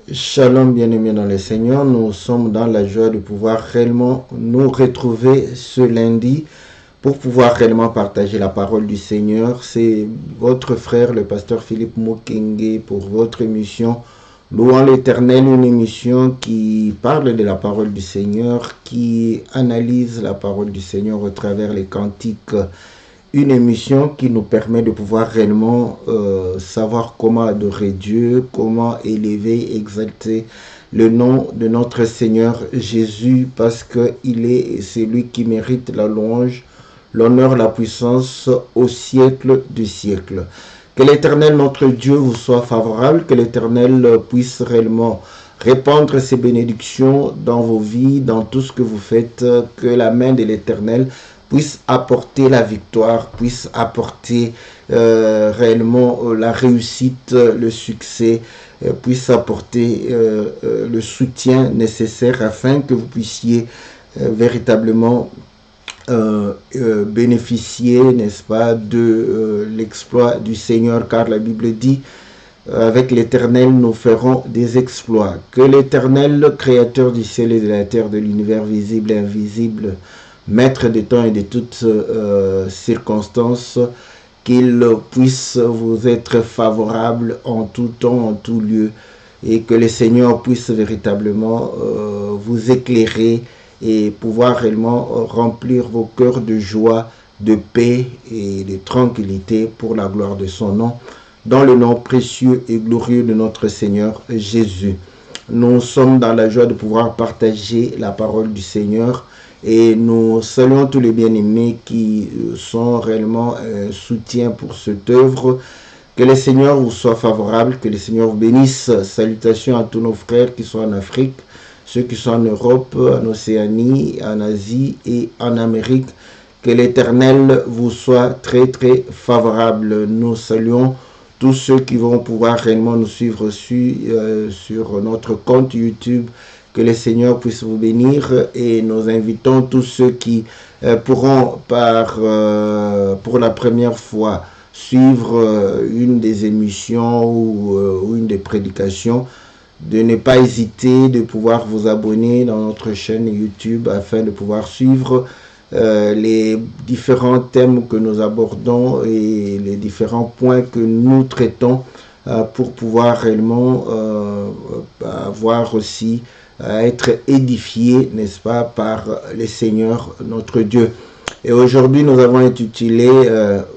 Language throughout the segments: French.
Shalom bien-aimés dans le Seigneur, nous sommes dans la joie de pouvoir réellement nous retrouver ce lundi pour pouvoir réellement partager la parole du Seigneur. C'est votre frère, le pasteur Philippe Mukenge, pour votre émission Louant l'Éternel, une émission qui parle de la parole du Seigneur, qui analyse la parole du Seigneur au travers les cantiques. Une émission qui nous permet de pouvoir réellement savoir comment adorer Dieu, comment élever, exalter le nom de notre Seigneur Jésus, parce qu'il est celui qui mérite la louange, l'honneur, la puissance au siècle du siècle. Que l'Éternel, notre Dieu, vous soit favorable, que l'Éternel puisse réellement répandre ses bénédictions dans vos vies, dans tout ce que vous faites, que la main de l'Éternel puisse apporter la victoire, puisse apporter réellement la réussite, le succès, puisse apporter le soutien nécessaire afin que vous puissiez véritablement bénéficier, n'est-ce pas, de l'exploit du Seigneur, car la Bible dit avec l'Éternel, nous ferons des exploits. Que l'Éternel, créateur du ciel et de la terre, de l'univers visible et invisible, maître des temps et de toutes circonstances, qu'il puisse vous être favorable en tout temps, en tout lieu, et que le Seigneur puisse véritablement vous éclairer et pouvoir réellement remplir vos cœurs de joie, de paix et de tranquillité pour la gloire de son nom, dans le nom précieux et glorieux de notre Seigneur Jésus. Nous sommes dans la joie de pouvoir partager la parole du Seigneur et nous saluons tous les bien-aimés qui sont réellement un soutien pour cette œuvre. Que le Seigneur vous soit favorable, que le Seigneur vous bénisse. Salutations à tous nos frères qui sont en Afrique, ceux qui sont en Europe, en Océanie, en Asie et en Amérique. Que l'Éternel vous soit très très favorable. Nous saluons tous ceux qui vont pouvoir réellement nous suivre sur notre compte YouTube. Que le Seigneur puisse vous bénir et nous invitons tous ceux qui pourront pour la première fois suivre une des émissions ou une des prédications, de ne pas hésiter de pouvoir vous abonner dans notre chaîne YouTube afin de pouvoir suivre les différents thèmes que nous abordons et les différents points que nous traitons pour pouvoir réellement avoir aussi à être édifié, n'est-ce pas, par le Seigneur notre Dieu. Et aujourd'hui, nous avons intitulé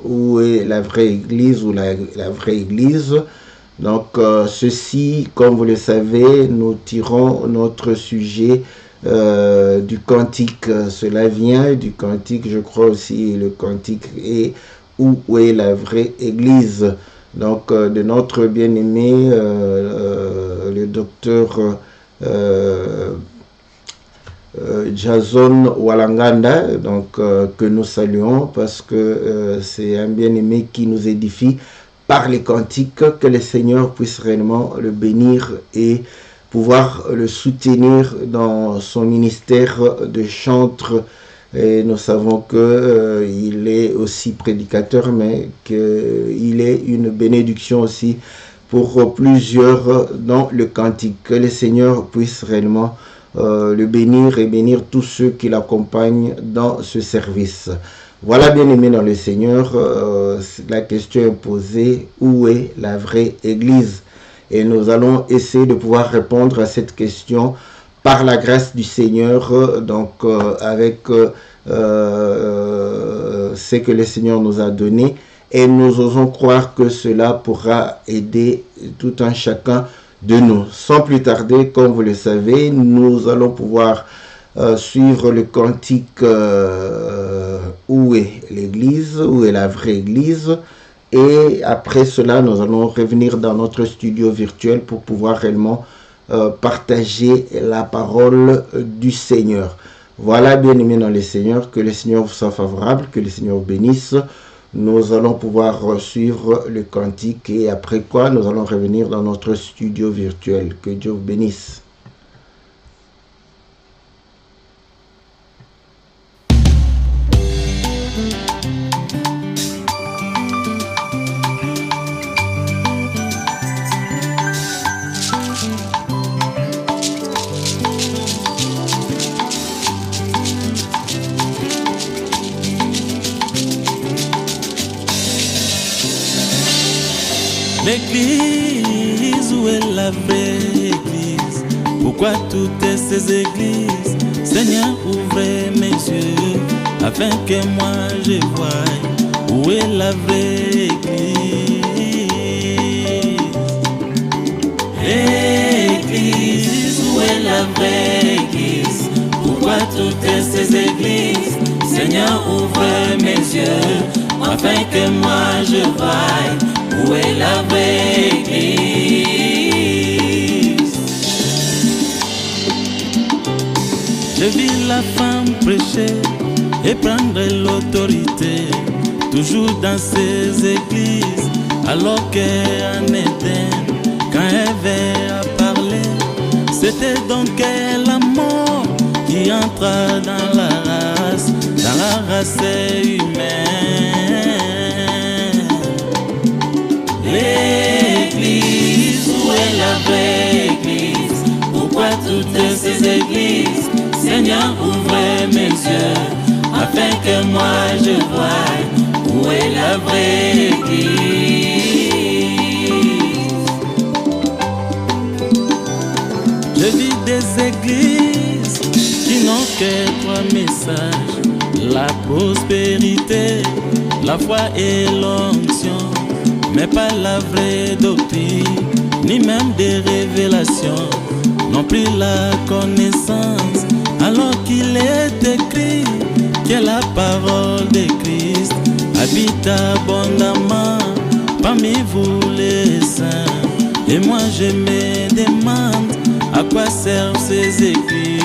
où est la vraie Église ou la vraie Église. Donc, ceci, comme vous le savez, nous tirons notre sujet du cantique. Cela vient du cantique, je crois aussi, le cantique est où est la vraie Église. Donc, de notre bien-aimé, le docteur Jason Walanganda, donc que nous saluons parce que c'est un bien-aimé qui nous édifie par les cantiques. Que le Seigneur puisse réellement le bénir et pouvoir le soutenir dans son ministère de chantre. Et nous savons que il est aussi prédicateur, mais qu'il est une bénédiction aussi pour plusieurs dans le cantique. Que le Seigneur puisse réellement le bénir et bénir tous ceux qui l'accompagnent dans ce service. Voilà, bien-aimés dans le Seigneur, la question est posée, où est la vraie Église? Et nous allons essayer de pouvoir répondre à cette question par la grâce du Seigneur, donc avec ce que le Seigneur nous a donné. Et nous osons croire que cela pourra aider tout un chacun de nous. Sans plus tarder, comme vous le savez, nous allons pouvoir suivre le cantique où est l'Église, où est la vraie Église. Et après cela, nous allons revenir dans notre studio virtuel pour pouvoir réellement partager la parole du Seigneur. Voilà, bien-aimés dans le Seigneur, que le Seigneur vous soit favorable, que le Seigneur vous bénisse. Nous allons pouvoir suivre le cantique et après quoi nous allons revenir dans notre studio virtuel. Que Dieu vous bénisse. L'église, où est la vraie église? Pourquoi toutes ces églises? Seigneur, ouvrez mes yeux afin que moi je voie où est la vraie église. L'église, où est la vraie église? Pourquoi toutes ces églises? Seigneur, ouvre mes yeux afin que moi je voie où est la vraie église. Je vis la femme prêcher et prendre l'autorité, toujours dans ces églises, alors qu'en Éden, quand Ève a parlé, c'était donc la mort qui entra dans la race humaine. L'église, où est la vraie église? Pourquoi toutes ces églises? Seigneur, ouvre mes yeux afin que moi je voie où est la vraie église. Je vis des églises qui n'ont que trois messages: la prospérité, la foi et l'onction, mais pas la vraie doctrine, ni même des révélations, non plus la connaissance, alors qu'il est écrit que la parole de Christ habite abondamment parmi vous les saints. Et moi je me demande à quoi servent ces églises.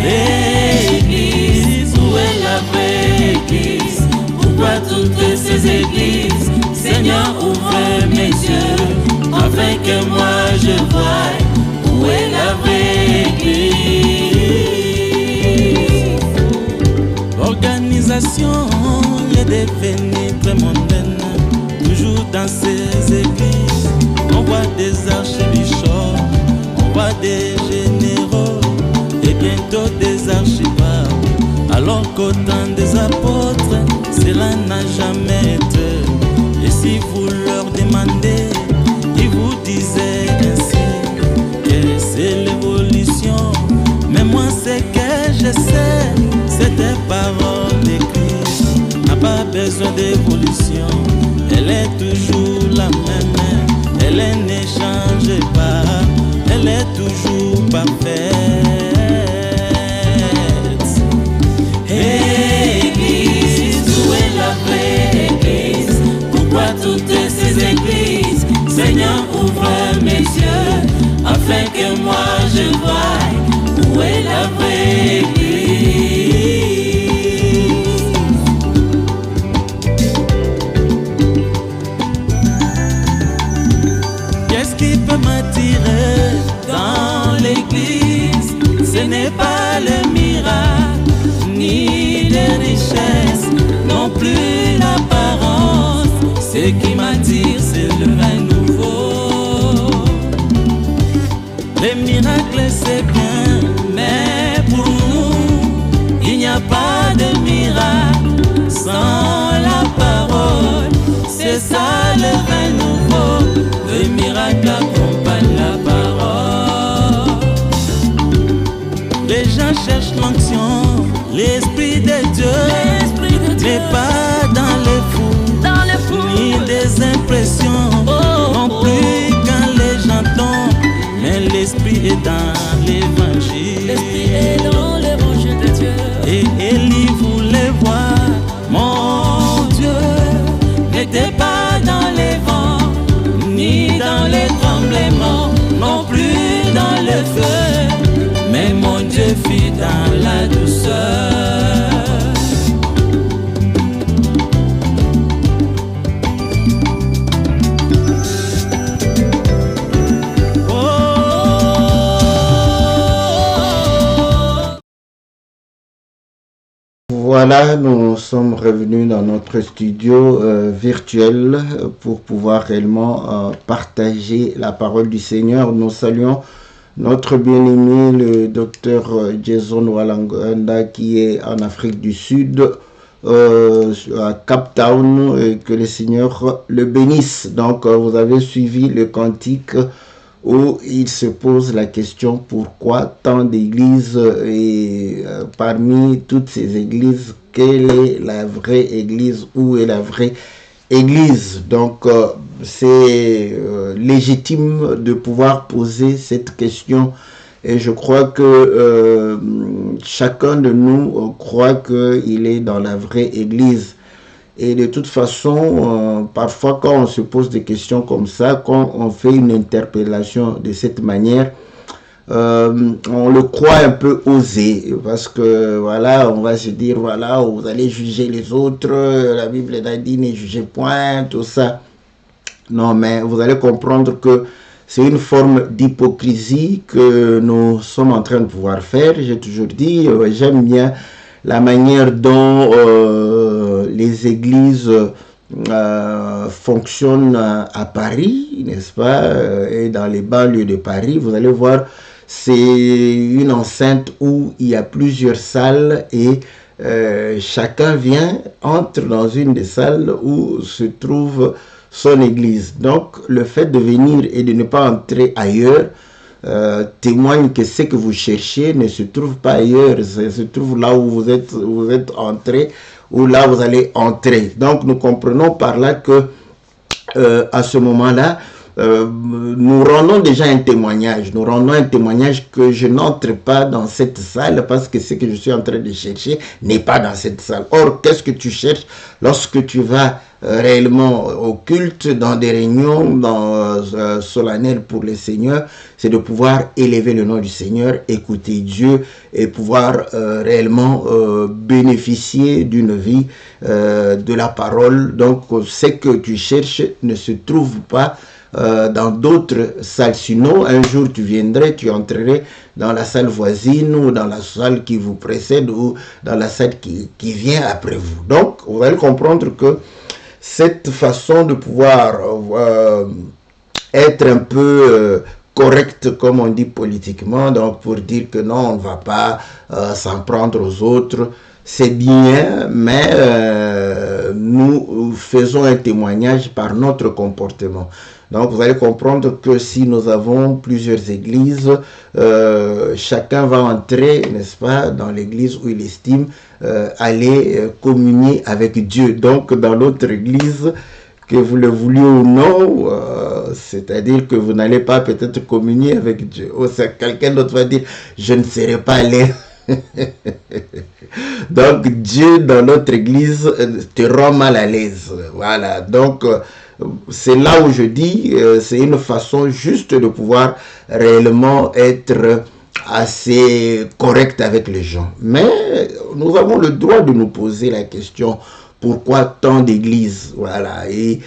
L'église, où est la vraie église? Pourquoi toutes ces églises? Seigneur, ouvre mes yeux afin que moi je voie où est la vraie église. L'organisation est devenue très mondaine, toujours dans ces églises. On voit des archbishops, on voit des généraux et bientôt des archipapes, alors qu'au temps des apôtres, cela n'a jamais été. Et si vous leur demandez, ils vous disaient ainsi que c'est l'évolution. Mais moi ce que je sais, c'est des paroles de Christ, n'a pas besoin d'évolution. Elle est toujours la même, elle ne change pas, elle est toujours parfaite. Église, où est la vraie église? Pourquoi toutes ces églises? Seigneur, ouvre mes yeux afin que moi je voie où est la vraie église. Qu'est-ce qui peut m'attirer dans l'église? Ce n'est pas le miracle, ni les richesses, non plus l'apparence. Ce qui m'attire, c'est le vin nouveau. Les miracles, c'est bien, mais pour nous, il n'y a pas de miracle sans la parole. C'est ça le vin nouveau, le miracle accompagne la parole. Les gens cherchent l'onction, l'esprit de Dieu, mais pas dans les fous, ni des impressions, non plus quand les gens tombent, mais l'esprit est dans l'évangile. L'esprit est dans l'évangile de Dieu. Et Élie voulait voir mon Dieu, n'était pas dans les vents, ni dans les tremblements, non plus dans le feu, mais mon Dieu fit dans la douceur. Voilà, nous sommes revenus dans notre studio virtuel pour pouvoir réellement partager la parole du Seigneur. Nous saluons notre bien-aimé, le docteur Jason Walanganda, qui est en Afrique du Sud à Cap Town, et que le Seigneur le bénisse. Donc vous avez suivi le cantique où il se pose la question pourquoi tant d'églises, et parmi toutes ces églises, quelle est la vraie église, où est la vraie église. Donc c'est légitime de pouvoir poser cette question, et je crois que chacun de nous croit qu'il est dans la vraie église. Et de toute façon, parfois quand on se pose des questions comme ça, quand on fait une interpellation de cette manière, on le croit un peu osé, parce que voilà, on va se dire, voilà, vous allez juger les autres, la Bible a dit ne jugez point, tout ça. Non, mais vous allez comprendre que c'est une forme d'hypocrisie que nous sommes en train de pouvoir faire. J'ai toujours dit, j'aime bien la manière dont les églises fonctionnent à Paris, n'est-ce pas, et dans les banlieues de Paris. Vous allez voir, c'est une enceinte où il y a plusieurs salles, et chacun vient, entre dans une des salles où se trouve son église. Donc le fait de venir et de ne pas entrer ailleurs témoigne que ce que vous cherchez ne se trouve pas ailleurs, ça se trouve là où vous êtes entré, ou là vous allez entrer. Donc nous comprenons par là que à ce moment-là, nous rendons déjà un témoignage. Nous rendons un témoignage que je n'entre pas dans cette salle parce que ce que je suis en train de chercher n'est pas dans cette salle. Or, qu'est-ce que tu cherches lorsque tu vas réellement au culte, dans des réunions solennelles pour le Seigneur? C'est de pouvoir élever le nom du Seigneur, écouter Dieu et pouvoir réellement bénéficier d'une vie de la parole. Donc, ce que tu cherches ne se trouve pas dans d'autres salles. Sinon, un jour tu viendrais, tu entrerais dans la salle voisine, ou dans la salle qui vous précède, ou dans la salle qui vient après vous. Donc, vous allez comprendre que cette façon de pouvoir être un peu correct, comme on dit politiquement, donc pour dire que non, on ne va pas s'en prendre aux autres, c'est bien, mais nous faisons un témoignage par notre comportement. Donc vous allez comprendre que si nous avons plusieurs églises, chacun va entrer, n'est-ce pas, dans l'église où il estime aller communier avec Dieu. Donc dans l'autre église, que vous le vouliez ou non, c'est-à-dire que vous n'allez pas peut-être communier avec Dieu. Ou quelqu'un d'autre va dire, je ne serai pas allé. Donc Dieu dans notre église te rend mal à l'aise. Voilà, donc c'est là où je dis, c'est une façon juste de pouvoir réellement être assez correct avec les gens. Mais nous avons le droit de nous poser la question, pourquoi tant d'églises? Voilà, et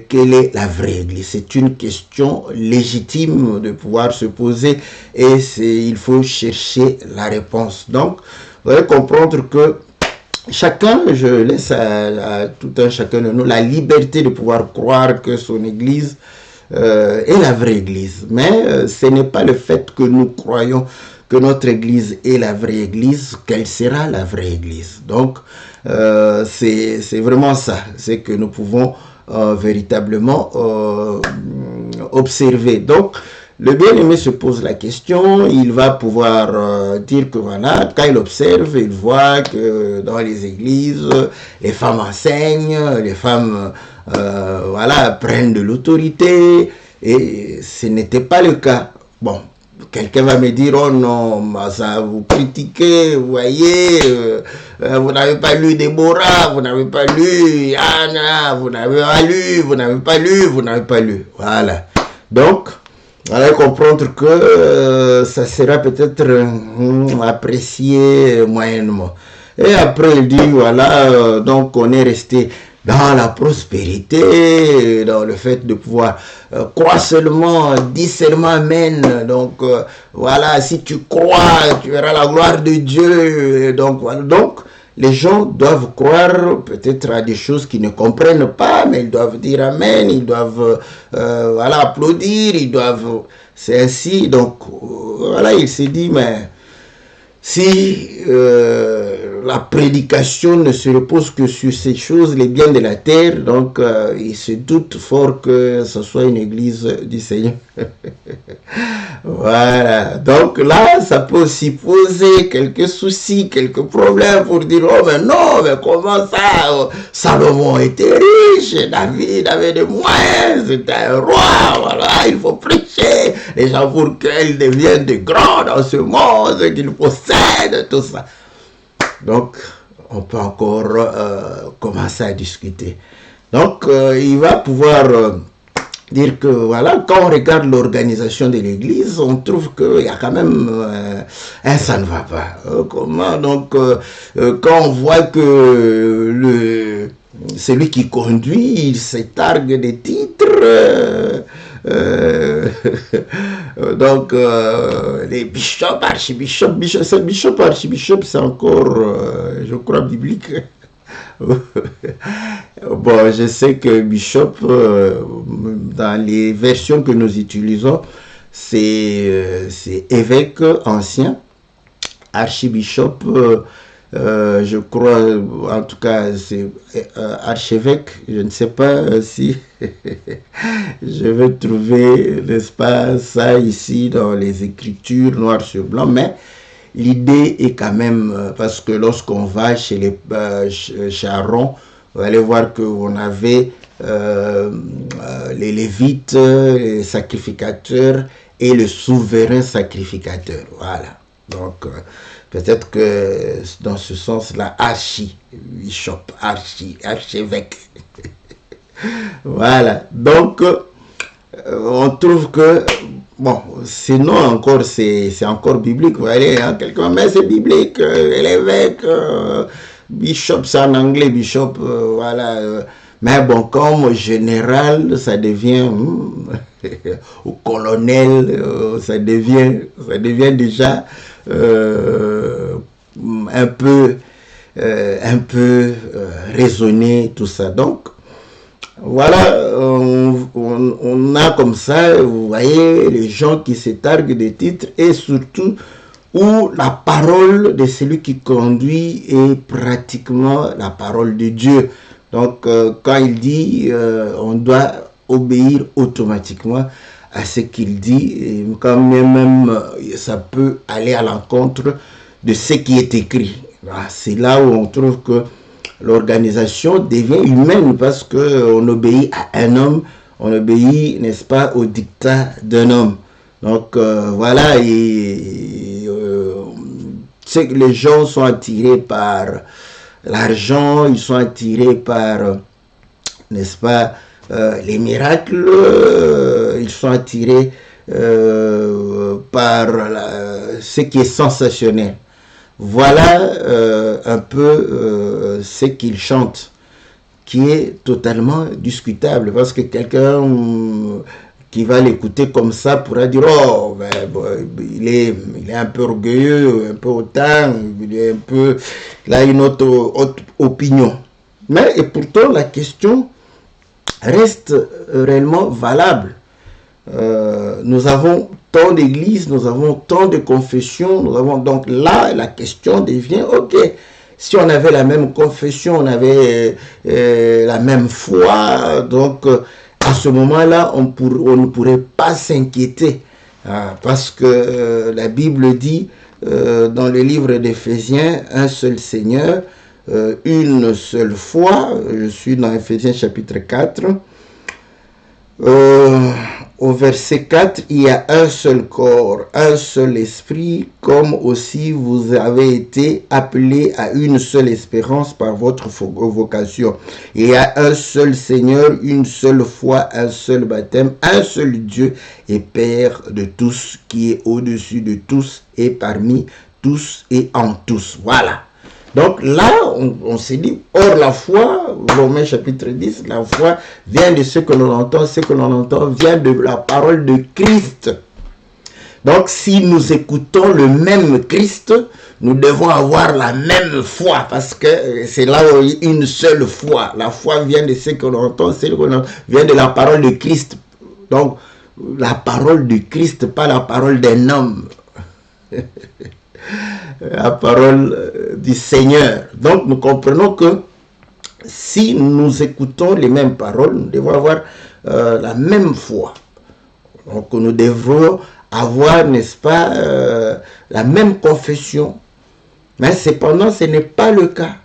quelle est la vraie église? C'est une question légitime de pouvoir se poser, et il faut chercher la réponse. Donc, vous allez comprendre que chacun, je laisse à tout un chacun de nous la liberté de pouvoir croire que son église est la vraie église. Mais ce n'est pas le fait que nous croyons que notre église est la vraie église qu'elle sera la vraie église. Donc, c'est vraiment ça, c'est que nous pouvons véritablement observer. Donc, le bien-aimé se pose la question, il va pouvoir dire que voilà, quand il observe, il voit que dans les églises, les femmes enseignent, les femmes voilà, prennent de l'autorité, et ce n'était pas le cas. Bon, quelqu'un va me dire, oh non, ça vous critiquez, vous voyez, vous n'avez pas lu Déborah, vous n'avez pas lu Anna, vous n'avez pas lu, vous n'avez pas lu, vous n'avez pas lu. Voilà. Donc, vous allez comprendre que ça sera peut-être apprécié moyennement. Et après, il dit, voilà, donc on est resté dans la prospérité, dans le fait de pouvoir croire seulement, dis seulement Amen. Donc, voilà, si tu crois, tu verras la gloire de Dieu. Donc, voilà. Donc, les gens doivent croire peut-être à des choses qu'ils ne comprennent pas, mais ils doivent dire Amen, ils doivent voilà, applaudir, ils doivent... C'est ainsi, donc voilà, il s'est dit, mais si la prédication ne se repose que sur ces choses, les biens de la terre. Donc, il se doute fort que ce soit une église du Seigneur. Voilà. Donc là, ça peut aussi poser quelques soucis, quelques problèmes pour dire, oh mais non, mais comment ça? Salomon était riche, David avait des moyens, c'était un roi, voilà, il faut prêcher les gens pour qu'ils deviennent de grands dans ce monde, qu'ils possèdent, tout ça. Donc, on peut encore commencer à discuter. Donc, il va pouvoir dire que, voilà, quand on regarde l'organisation de l'Église, on trouve qu'il y a quand même ça ne va pas. Comment? Donc, quand on voit que celui qui conduit, il se targue des titres, donc les bishops, archibishops, archibishop, c'est encore, je crois, biblique. Bon, je sais que bishop, dans les versions que nous utilisons, c'est évêque ancien, archibishop, je crois, en tout cas, c'est archevêque. Je ne sais pas si je vais trouver, n'est-ce pas, ça ici dans les Écritures noir sur blanc, mais l'idée est quand même, parce que lorsqu'on va chez Aaron, vous allez voir qu'on avait les Lévites, les sacrificateurs et le souverain sacrificateur. Voilà. Donc, peut-être que dans ce sens-là, archibishop, archevêque. Voilà. Donc, on trouve que, bon, sinon encore, c'est encore biblique. Vous voyez, hein, quelqu'un, mais c'est biblique. L'évêque, bishop, c'est en anglais, bishop, voilà. Mais bon, comme général, ça devient, ou colonel, ça devient déjà un peu raisonné, tout ça. Donc, voilà, on a comme ça, vous voyez, les gens qui se targuent des titres et surtout où la parole de celui qui conduit est pratiquement la parole de Dieu. Donc, quand il dit, on doit obéir automatiquement à ce qu'il dit, et quand même ça peut aller à l'encontre de ce qui est écrit. C'est là où on trouve que l'organisation devient humaine parce qu'on obéit à un homme, on obéit, n'est-ce pas, au dictat d'un homme. Donc voilà, c'est que les gens sont attirés par l'argent, ils sont attirés par, n'est-ce pas, les miracles, ils sont attirés par ce qui est sensationnel. Voilà un peu ce qu'il chante, qui est totalement discutable, parce que quelqu'un qui va l'écouter comme ça pourra dire, oh, ben, bon, il est un peu orgueilleux, un peu hautain, il a une autre opinion. Mais et pourtant, la question reste réellement valable. Nous avons tant d'églises, nous avons tant de confessions, nous avons donc là, la question devient, ok, si on avait la même confession, on avait la même foi, donc à ce moment-là, on ne pourrait pas s'inquiéter, parce que la Bible dit dans le livre d'Éphésiens, un seul Seigneur, une seule foi. Je suis dans Éphésiens chapitre 4. Au verset 4, il y a un seul corps, un seul esprit, comme aussi vous avez été appelés à une seule espérance par votre vocation. Il y a un seul Seigneur, une seule foi, un seul baptême, un seul Dieu et Père de tous, qui est au-dessus de tous et parmi tous et en tous. Voilà. Donc là, on s'est dit, or la foi, Romains chapitre 10, la foi vient de ce que l'on entend vient de la parole de Christ. Donc si nous écoutons le même Christ, nous devons avoir la même foi, parce que c'est là où il y a une seule foi. La foi vient de ce que l'on entend, vient de la parole de Christ. Donc la parole de Christ, pas la parole d'un homme. La parole du Seigneur. Donc nous comprenons que si nous écoutons les mêmes paroles, nous devons avoir la même foi. Donc nous devrons avoir, n'est-ce pas, la même confession. Mais cependant, ce n'est pas le cas.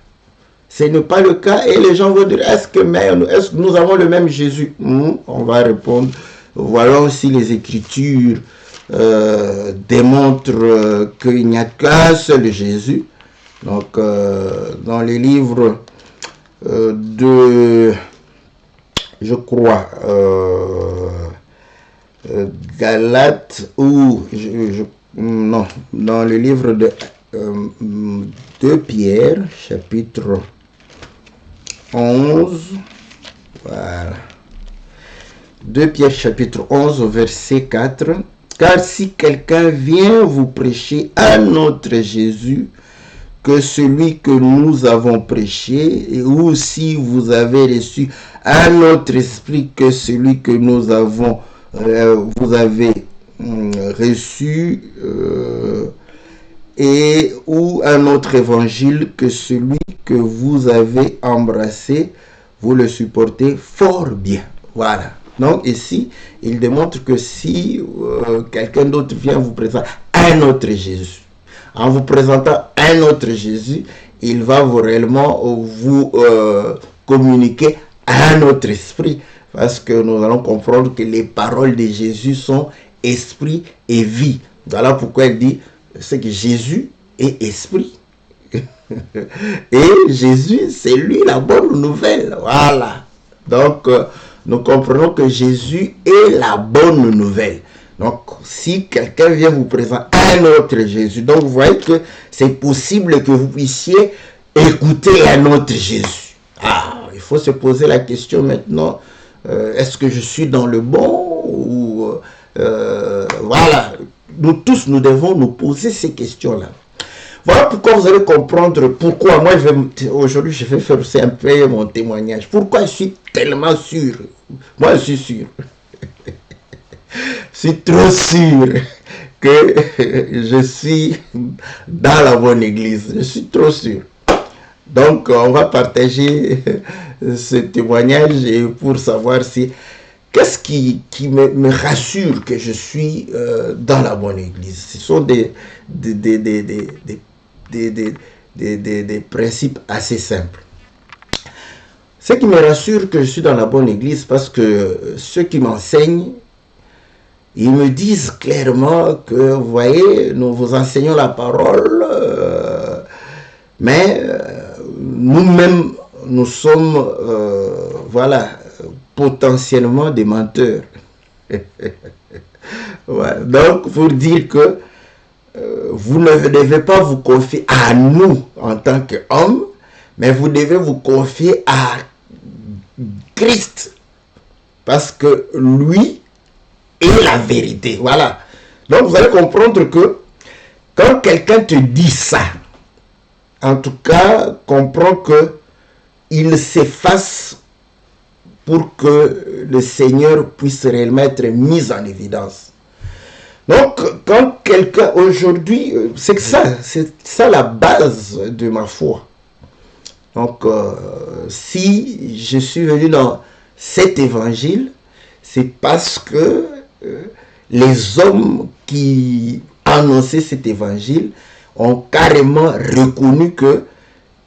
Ce n'est pas le cas et les gens vont dire, est-ce que nous avons le même Jésus? On va répondre, voilà aussi les Écritures démontrent qu'il n'y a qu'un seul Jésus. Donc, dans les livres de, je crois, Galates ou, non, dans le livre de Pierre, chapitre 11, voilà. 2 Pierre chapitre 11 verset 4. Car si quelqu'un vient vous prêcher un autre Jésus que celui que nous avons prêché, ou si vous avez reçu un autre esprit que celui que nous avons, vous avez reçu, et ou un autre évangile que celui que vous avez embrassé, vous le supportez fort bien. Voilà. Donc ici, il démontre que si quelqu'un d'autre vient vous présenter un autre Jésus, en vous présentant un autre Jésus, il va réellement vous communiquer un autre esprit, parce que nous allons comprendre que les paroles de Jésus sont esprit et vie. Voilà pourquoi il dit, c'est que Jésus est esprit. Et Jésus, c'est lui la bonne nouvelle. Voilà. Donc, nous comprenons que Jésus est la bonne nouvelle. Donc, si quelqu'un vient vous présenter un autre Jésus, donc vous voyez que c'est possible que vous puissiez écouter un autre Jésus. Ah, il faut se poser la question maintenant, est-ce que je suis dans le bon ou voilà. Nous tous, nous devons nous poser ces questions-là. Voilà pourquoi vous allez comprendre pourquoi moi, aujourd'hui, je vais faire aussi un peu mon témoignage. Pourquoi je suis tellement sûr. Moi, je suis sûr. Je suis trop sûr que je suis dans la bonne église. Je suis trop sûr. Donc, on va partager ce témoignage et pour savoir si... Qu'est-ce qui me rassure que je suis dans la bonne église? Ce sont des principes assez simples. Ce qui me rassure que je suis dans la bonne église, parce que ceux qui m'enseignent, ils me disent clairement que, vous voyez, nous vous enseignons la parole, mais nous-mêmes, nous sommes, voilà, potentiellement des menteurs. Ouais. Donc, pour dire que vous ne devez pas vous confier à nous en tant qu'hommes, mais vous devez vous confier à Christ, parce que lui est la vérité. Voilà. Donc, vous allez comprendre que quand quelqu'un te dit ça, en tout cas, comprends que il s'efface pour que le Seigneur puisse réellement être mis en évidence. Donc, quand quelqu'un aujourd'hui, c'est ça la base de ma foi. Donc, si je suis venu dans cet évangile, c'est parce que les hommes qui annonçaient cet évangile ont carrément reconnu que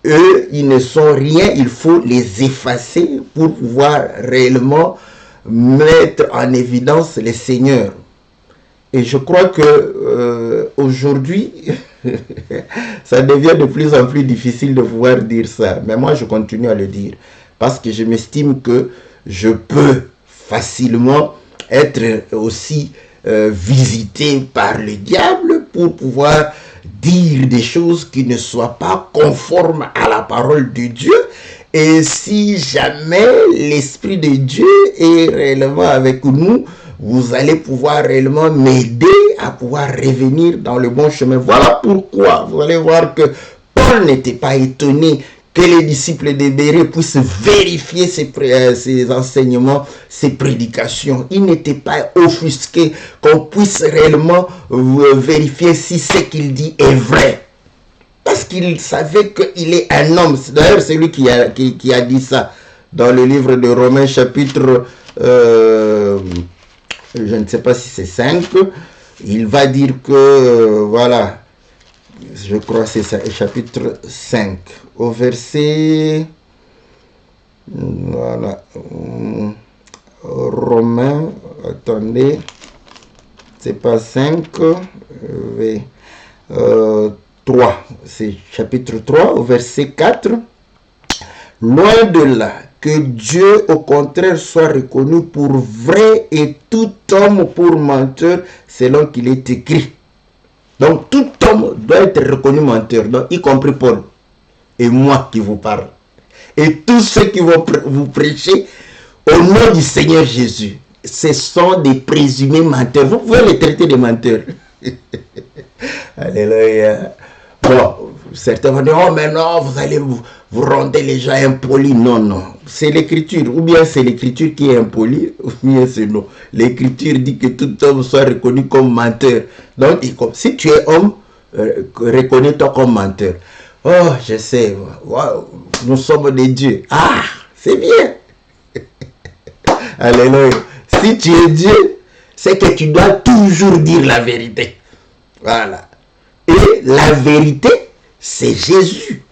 eux, ils ne sont rien, il faut les effacer pour pouvoir réellement mettre en évidence les seigneurs. Et je crois que aujourd'hui, ça devient de plus en plus difficile de pouvoir dire ça. Mais moi, je continue à le dire. Parce que je m'estime que je peux facilement être aussi visité par le diable pour pouvoir dire des choses qui ne soient pas conformes à la parole de Dieu. Et si jamais l'Esprit de Dieu est réellement avec nous, vous allez pouvoir réellement m'aider à pouvoir revenir dans le bon chemin. Voilà pourquoi vous allez voir que Paul n'était pas étonné que les disciples de Bérée puissent vérifier ses enseignements, ses prédications. Il n'était pas offusqué, qu'on puisse réellement vérifier si ce qu'il dit est vrai. Parce qu'il savait qu'il est un homme. D'ailleurs, c'est lui qui a dit ça dans le livre de Romains chapitre, je ne sais pas si c'est 5. Il va dire que, voilà, je crois que c'est ça, chapitre 5, au verset, voilà, Romains, attendez, c'est pas 5, 3, c'est chapitre 3, au verset 4. Loin de là, que Dieu au contraire soit reconnu pour vrai et tout homme pour menteur, selon qu'il est écrit. Donc tout homme doit être reconnu menteur, donc, y compris Paul et moi qui vous parle. Et tous ceux qui vont vous prêcher au nom du Seigneur Jésus, ce sont des présumés menteurs. Vous pouvez les traiter de menteurs. Alléluia. Bon, certains vont dire, oh mais non, vous allez vous rendre les gens impolis. Non, non. C'est l'écriture. Ou bien c'est l'écriture qui est impolie, ou bien c'est non. L'écriture dit que tout homme soit reconnu comme menteur. Donc, si tu es homme, reconnais-toi comme menteur. Oh, je sais. Wow, nous sommes des dieux. Ah, c'est bien. Alléluia. Si tu es Dieu, c'est que tu dois toujours dire la vérité. Voilà. Et la vérité, c'est Jésus.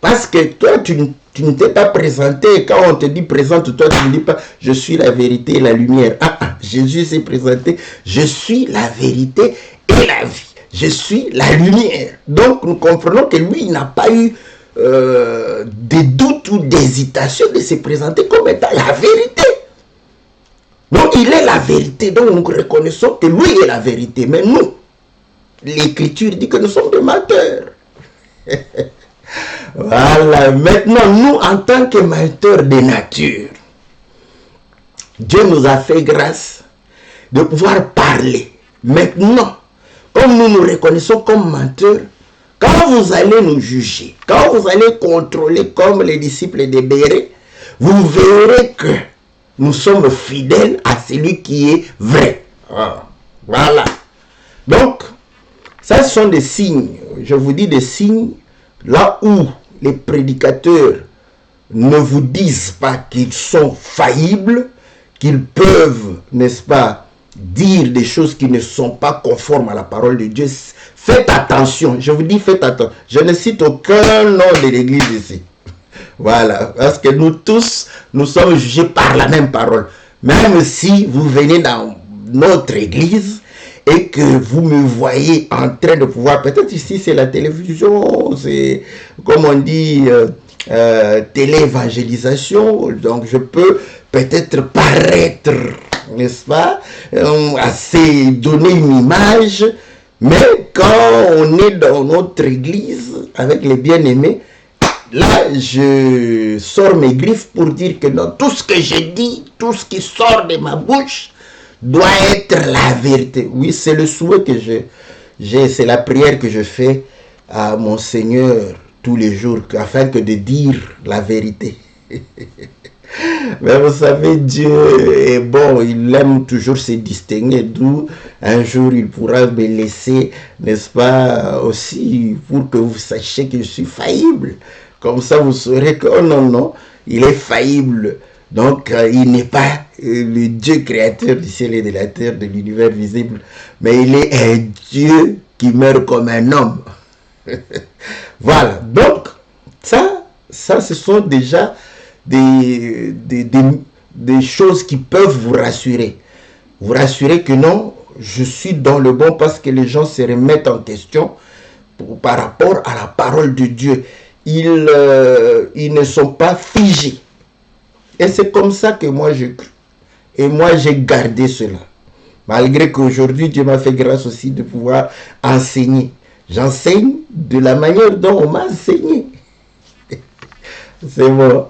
Parce que toi, tu ne t'es pas présenté. Quand on te dit présente-toi, tu ne dis pas je suis la vérité et la lumière. Jésus s'est présenté. Je suis la vérité et la vie. Je suis la lumière. Donc nous comprenons que lui, il n'a pas eu des doutes ou d'hésitation de se présenter comme étant la vérité. Donc il est la vérité. Donc nous reconnaissons que lui est la vérité. Mais nous, l'Écriture dit que nous sommes des menteurs. Voilà. Maintenant, nous, en tant que menteurs de nature, Dieu nous a fait grâce de pouvoir parler. Maintenant, comme nous nous reconnaissons comme menteurs, quand vous allez nous juger, quand vous allez contrôler comme les disciples de Bérée, vous verrez que nous sommes fidèles à celui qui est vrai. Voilà. Donc, ça sont des signes, je vous dis des signes, là où les prédicateurs ne vous disent pas qu'ils sont faillibles, qu'ils peuvent, n'est-ce pas, dire des choses qui ne sont pas conformes à la parole de Dieu. Faites attention, je vous dis faites attention. Je ne cite aucun nom de l'église ici. Voilà, parce que nous tous, nous sommes jugés par la même parole. Même si vous venez dans notre église, et que vous me voyez en train de pouvoir, peut-être ici c'est la télévision, c'est comme on dit téléévangélisation, donc je peux peut-être paraître, n'est-ce pas, assez donner une image, mais quand on est dans notre église avec les bien-aimés, là je sors mes griffes pour dire que non, tout ce que je dis, tout ce qui sort de ma bouche, doit être la vérité. Oui, c'est le souhait que j'ai, c'est la prière que je fais à mon Seigneur tous les jours, afin que de dire la vérité. Mais vous savez, Dieu est bon, il aime toujours se distinguer, d'où un jour il pourra me laisser, n'est-ce pas, aussi, pour que vous sachiez que je suis faillible. Comme ça, vous saurez que, oh non, non, il est faillible. Donc, il n'est pas le Dieu créateur du ciel et de la terre, de l'univers visible, mais il est un Dieu qui meurt comme un homme. Voilà. Donc, ça, ce sont déjà des choses qui peuvent vous rassurer. Vous rassurer que non, je suis dans le bon, parce que les gens se remettent en question par rapport à la parole de Dieu. Ils ne sont pas figés. Et c'est comme ça que moi je cru. Et moi j'ai gardé cela. Malgré qu'aujourd'hui Dieu m'a fait grâce aussi de pouvoir enseigner. J'enseigne de la manière dont on m'a enseigné. C'est bon.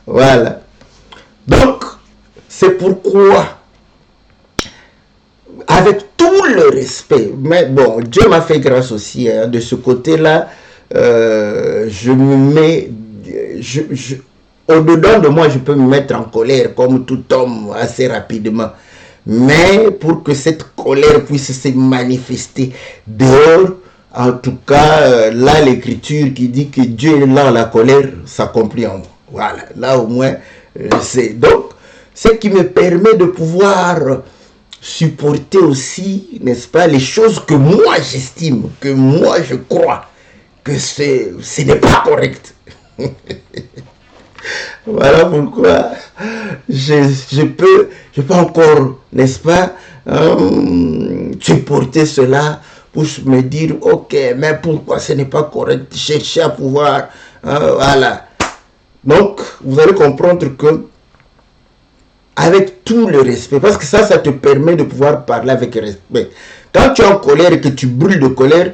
Voilà. Donc, c'est pourquoi, avec tout le respect, mais bon, Dieu m'a fait grâce aussi, hein, de ce côté-là, je me mets au-dedans de moi, je peux me mettre en colère comme tout homme assez rapidement. Mais pour que cette colère puisse se manifester dehors, en tout cas, là, l'écriture qui dit que Dieu est là, la colère s'accomplit en moi. Voilà, là au moins, c'est donc ce qui me permet de pouvoir supporter aussi, n'est-ce pas, les choses que moi j'estime, que moi je crois que ce n'est pas correct. Voilà pourquoi je peux encore, n'est-ce pas, supporter cela pour me dire, ok, mais pourquoi ce n'est pas correct, chercher à pouvoir, voilà. Donc, vous allez comprendre que, avec tout le respect, parce que ça te permet de pouvoir parler avec respect. Quand tu es en colère et que tu brûles de colère,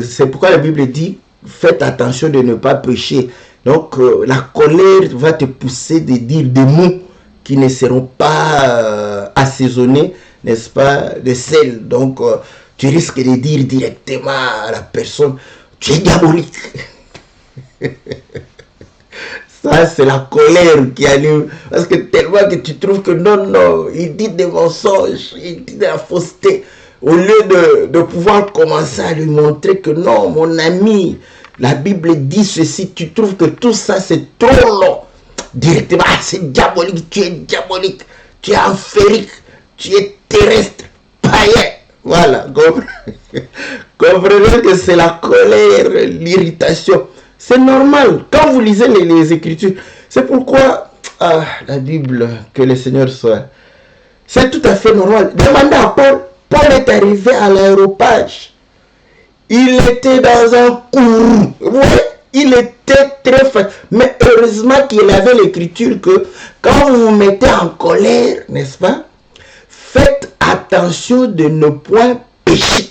c'est pourquoi la Bible dit, faites attention de ne pas pécher. Donc, la colère va te pousser de dire des mots qui ne seront pas assaisonnés, n'est-ce pas, de sel. Donc, tu risques de dire directement à la personne, tu es diabolique. Ça, c'est la colère qui anime. Parce que tellement que tu trouves que non, il dit des mensonges, il dit de la fausseté. Au lieu de pouvoir commencer à lui montrer que non, mon ami, la Bible dit ceci, tu trouves que tout ça c'est trop long. Directement, c'est diabolique, tu es enférique, tu es terrestre, païen. Voilà, comprenez que c'est la colère, l'irritation. C'est normal. Quand vous lisez les Écritures, c'est pourquoi la Bible, que le Seigneur soit. C'est tout à fait normal. Demandez à Paul. Paul est arrivé à l'aéropage. Il était dans un courroux. Oui, il était très fort. Mais heureusement qu'il avait l'Écriture que quand vous vous mettez en colère, n'est-ce pas, faites attention de ne point pécher.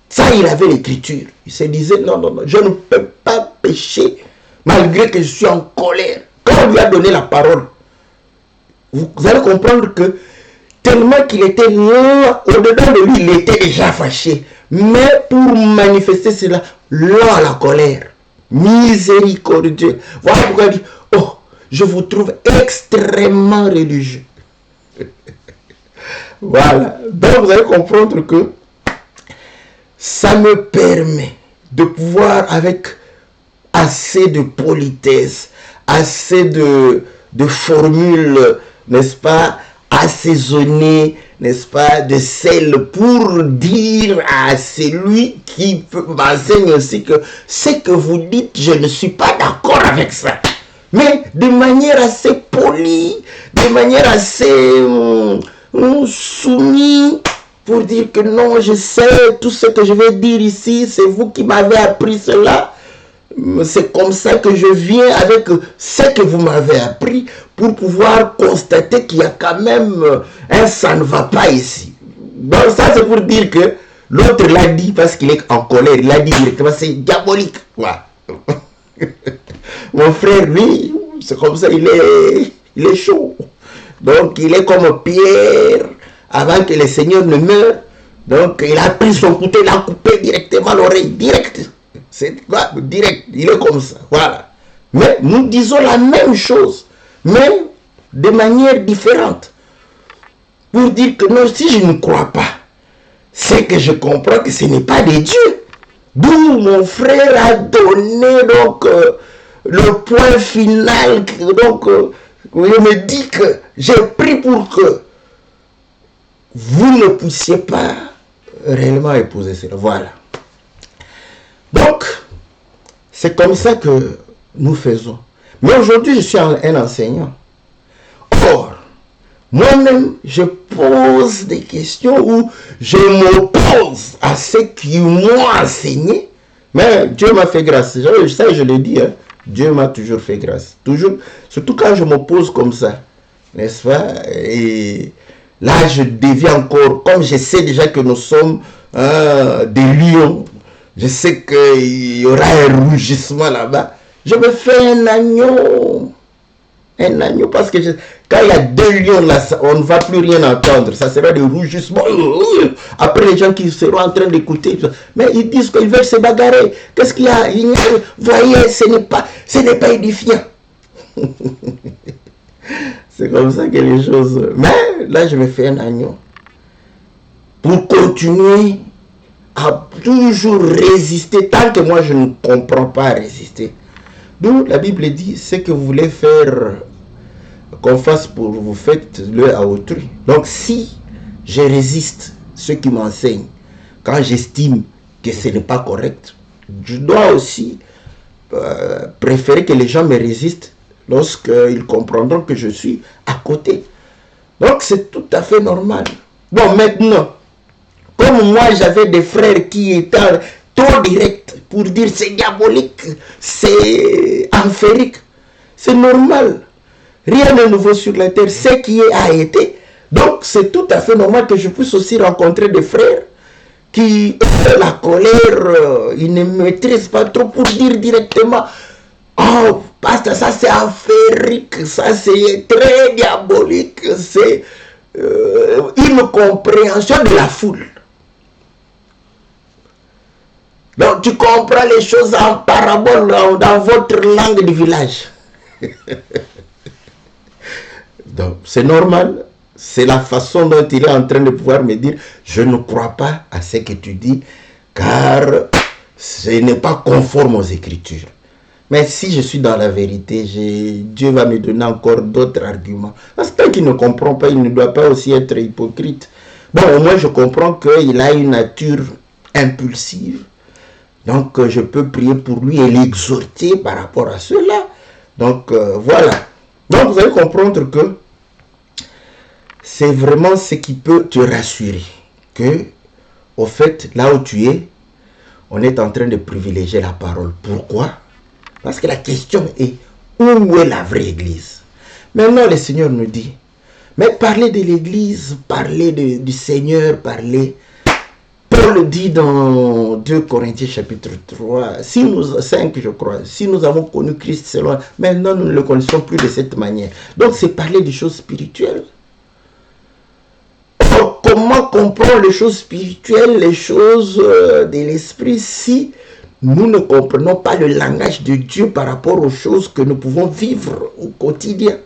Ça, il avait l'Écriture. Il se disait, non, je ne peux pas pécher malgré que je suis en colère. Quand on lui a donné la parole, vous allez comprendre que tellement qu'il était là, au-dedans de lui, il était déjà fâché. Mais pour manifester cela, là, à la colère, miséricordieux. Voilà pourquoi il dit, oh, je vous trouve extrêmement religieux. Voilà. Donc, vous allez comprendre que ça me permet de pouvoir, avec assez de politesse, assez de formules, n'est-ce pas, assaisonnées, n'est-ce pas, de sel, pour dire à celui qui m'enseigne aussi que ce que vous dites, je ne suis pas d'accord avec ça. Mais de manière assez polie, de manière assez soumise, pour dire que non, je sais tout ce que je vais dire ici, c'est vous qui m'avez appris cela. C'est comme ça que je viens avec ce que vous m'avez appris pour pouvoir constater qu'il y a quand même un ça ne va pas ici. Donc ça c'est pour dire que l'autre l'a dit parce qu'il est en colère, il l'a dit directement, c'est diabolique. Quoi. Mon frère, lui, c'est comme ça, il est chaud. Donc il est comme Pierre avant que le Seigneur ne meure. Donc il a pris son couteau, il a coupé directement l'oreille, direct. C'est direct, il est comme ça, voilà. Mais nous disons la même chose, mais de manière différente. Pour dire que non, si je ne crois pas, c'est que je comprends que ce n'est pas de Dieu. D'où mon frère a donné donc le point final. Donc, il me dit que j'ai pris pour que vous ne puissiez pas réellement épouser cela. Voilà. Donc, c'est comme ça que nous faisons. Mais aujourd'hui, je suis un enseignant. Or, moi-même, je pose des questions où je m'oppose à ce qui m'ont enseigné. Mais Dieu m'a fait grâce. Ça, je le dis. Hein. Dieu m'a toujours fait grâce. Toujours, surtout quand je m'oppose comme ça. N'est-ce pas? Et là, je deviens encore, comme je sais déjà que nous sommes des lions. Je sais qu'il y aura un rugissement là-bas. Je me fais un agneau. Un agneau parce que Quand il y a 2 lions là, on ne va plus rien entendre. Ça sera des rugissements. Après, les gens qui seront en train d'écouter, mais ils disent qu'ils veulent se bagarrer. Qu'est-ce qu'il y a? Voyez, ce n'est pas édifiant. C'est comme ça que les choses... Mais là, je me fais un agneau. Pour continuer à toujours résister, tant que moi, je ne comprends pas résister. Donc, la Bible dit, ce que vous voulez faire qu'on fasse pour vous, faites-le à autrui. Donc, si je résiste ceux qui m'enseignent, quand j'estime que ce n'est pas correct, je dois aussi préférer que les gens me résistent lorsqu'ils comprendront que je suis à côté. Donc, c'est tout à fait normal. Bon, maintenant, comme moi, j'avais des frères qui étaient trop directs pour dire c'est diabolique, c'est amphérique, c'est normal. Rien de nouveau sur la terre, ce qui a été. Donc, c'est tout à fait normal que je puisse aussi rencontrer des frères qui, la colère, ils ne maîtrisent pas trop pour dire directement « Oh, pasteur, ça c'est amphérique, ça c'est très diabolique, c'est une compréhension de la foule. » Donc, tu comprends les choses en parabole dans votre langue du village. Donc, c'est normal. C'est la façon dont il est en train de pouvoir me dire, je ne crois pas à ce que tu dis, car ce n'est pas conforme aux Écritures. Mais si je suis dans la vérité, Dieu va me donner encore d'autres arguments. Parce que tant qu'il ne comprend pas, il ne doit pas aussi être hypocrite. Bon, au moins je comprends qu'il a une nature impulsive. Donc, je peux prier pour lui et l'exhorter par rapport à cela. Donc, voilà. Donc, vous allez comprendre que c'est vraiment ce qui peut te rassurer. Que, au fait, là où tu es, on est en train de privilégier la parole. Pourquoi? Parce que la question est, où est la vraie église? Maintenant, le Seigneur nous dit, mais parler de l'église, parler du Seigneur, parler... Paul dit dans 2 Corinthiens chapitre 3, 5 je crois, si nous avons connu Christ selon, maintenant nous ne le connaissons plus de cette manière. Donc c'est parler des choses spirituelles. Alors, comment comprendre les choses spirituelles, les choses de l'esprit, si nous ne comprenons pas le langage de Dieu par rapport aux choses que nous pouvons vivre au quotidien?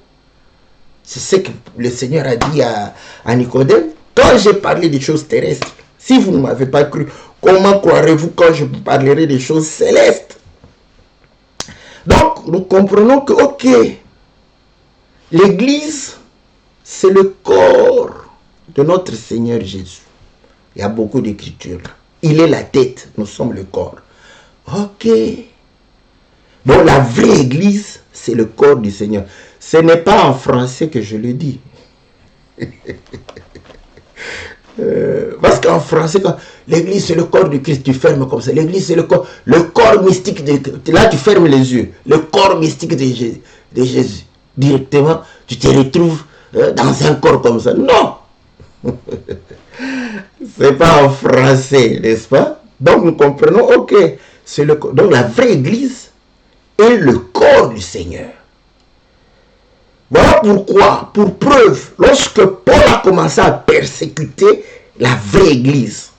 C'est ce que le Seigneur a dit à Nicodème. Quand j'ai parlé des choses terrestres, si vous ne m'avez pas cru, comment croirez-vous quand je vous parlerai des choses célestes? Donc, nous comprenons que, ok, l'Église, c'est le corps de notre Seigneur Jésus. Il y a beaucoup d'écritures. Il est la tête, nous sommes le corps. Ok. Donc, la vraie Église, c'est le corps du Seigneur. Ce n'est pas en français que je le dis. Parce qu'en français, quand l'église c'est le corps du Christ, tu fermes comme ça. L'église c'est le corps mystique de... Là tu fermes les yeux. Le corps mystique de Jésus. Directement, tu te retrouves dans un corps comme ça. Non. C'est pas en français, n'est-ce pas? Donc nous comprenons, ok. Donc la vraie église est le corps du Seigneur. Voilà pourquoi, pour preuve, lorsque Paul a commencé à persécuter la vraie église,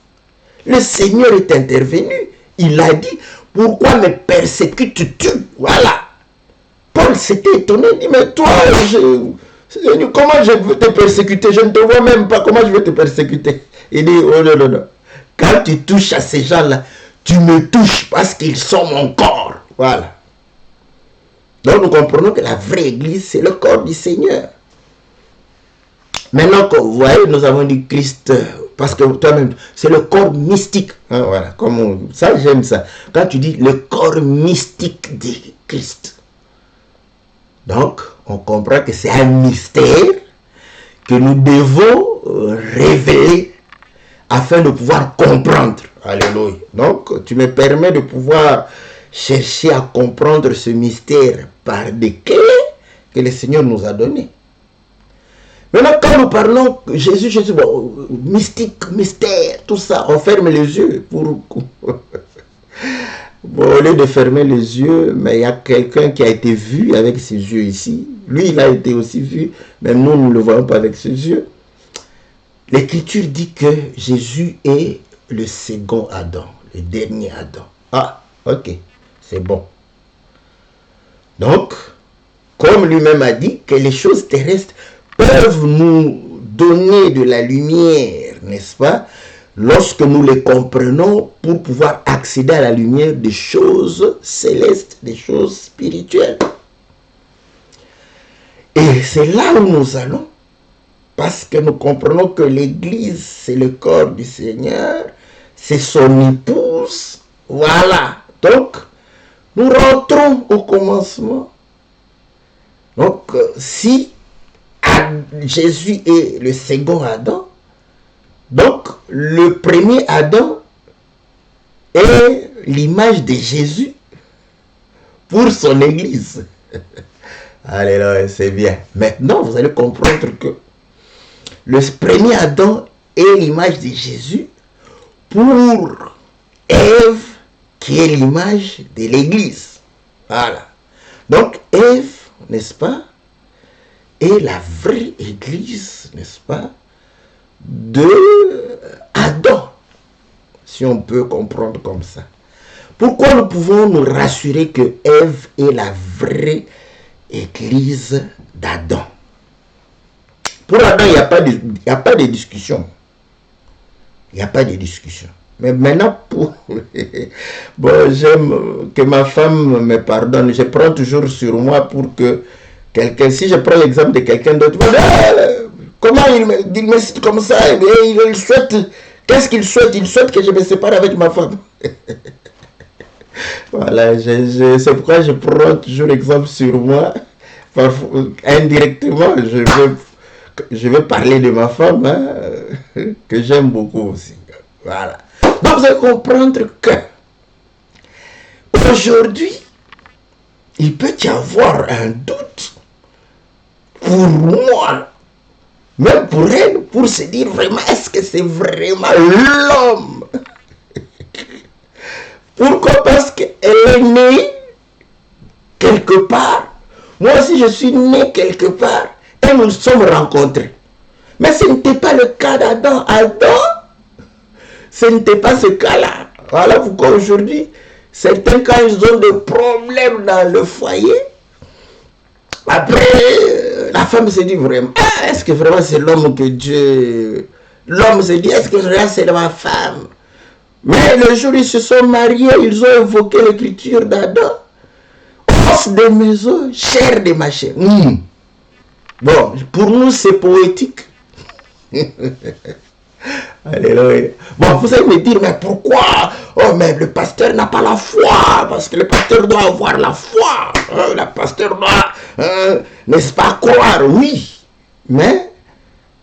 le Seigneur est intervenu. Il a dit, pourquoi me persécutes-tu? Voilà. Paul s'était étonné, il dit, mais toi, comment je veux te persécuter? Je ne te vois même pas, comment je veux te persécuter? Il dit, oh non, non, non. Quand tu touches à ces gens-là, tu me touches parce qu'ils sont mon corps. Voilà. Donc nous comprenons que la vraie église, c'est le corps du Seigneur. Maintenant, vous voyez, nous avons dit Christ, parce que toi-même, c'est le corps mystique. Hein, voilà, ça j'aime ça. Quand tu dis le corps mystique de Christ. Donc, on comprend que c'est un mystère que nous devons révéler afin de pouvoir comprendre. Alléluia. Donc, tu me permets de pouvoir chercher à comprendre ce mystère par des clés que le Seigneur nous a données. Maintenant, quand nous parlons Jésus, bon, mystique, mystère, tout ça, on ferme les yeux pour... Bon, au lieu de fermer les yeux, mais il y a quelqu'un qui a été vu avec ses yeux ici. Lui, il a été aussi vu, mais nous ne le voyons pas avec ses yeux. L'Écriture dit que Jésus est le second Adam, le dernier Adam. Ah, ok, c'est bon. Donc, comme lui-même a dit, que les choses terrestres peuvent nous donner de la lumière, n'est-ce pas? Lorsque nous les comprenons pour pouvoir accéder à la lumière des choses célestes, des choses spirituelles. Et c'est là où nous allons, parce que nous comprenons que l'Église, c'est le corps du Seigneur, c'est son épouse. Voilà. Donc, nous rentrons au commencement. Donc, si Jésus est le second Adam, donc le premier Adam est l'image de Jésus pour son Église. Alléluia, c'est bien. Maintenant, vous allez comprendre que le premier Adam est l'image de Jésus pour Ève, qui est l'image de l'Église. Voilà. Donc, Ève, n'est-ce pas, est la vraie Église, n'est-ce pas, de Adam, si on peut comprendre comme ça. Pourquoi nous pouvons nous rassurer que Ève est la vraie Église d'Adam? Pour Adam, il n'y a pas de discussion. Il n'y a pas de discussion. Mais maintenant, bon, j'aime que ma femme me pardonne. Je prends toujours sur moi pour que quelqu'un, si je prends l'exemple de quelqu'un d'autre, comment il me cite comme ça, il souhaite, qu'est-ce qu'il souhaite? Il souhaite que je me sépare avec ma femme. Voilà, c'est pourquoi je prends toujours l'exemple sur moi. Parfois, indirectement, je vais parler de ma femme, hein, que j'aime beaucoup aussi. Voilà. Donc vous allez comprendre que aujourd'hui, il peut y avoir un doute pour moi, même pour elle, pour se dire vraiment, est-ce que c'est vraiment l'homme? Pourquoi? Parce qu'elle est née quelque part. Moi aussi, je suis né quelque part. Et nous nous sommes rencontrés. Mais ce n'était pas le cas d'Adam. Adam, ce n'était pas ce cas-là. Voilà pourquoi aujourd'hui, certains, quand ils ont des problèmes dans le foyer, après, la femme se dit vraiment, est-ce que vraiment c'est l'homme que Dieu... L'homme se dit, est-ce que vraiment c'est ma femme? Mais le jour où ils se sont mariés, ils ont évoqué l'écriture d'Adam. Os de mes os, chair de ma chair. Bon, pour nous, c'est poétique. Alléluia. Bon, vous allez me dire, mais pourquoi? Oh, mais le pasteur n'a pas la foi, parce que le pasteur doit avoir la foi. Le pasteur doit, n'est-ce pas, croire, oui. Mais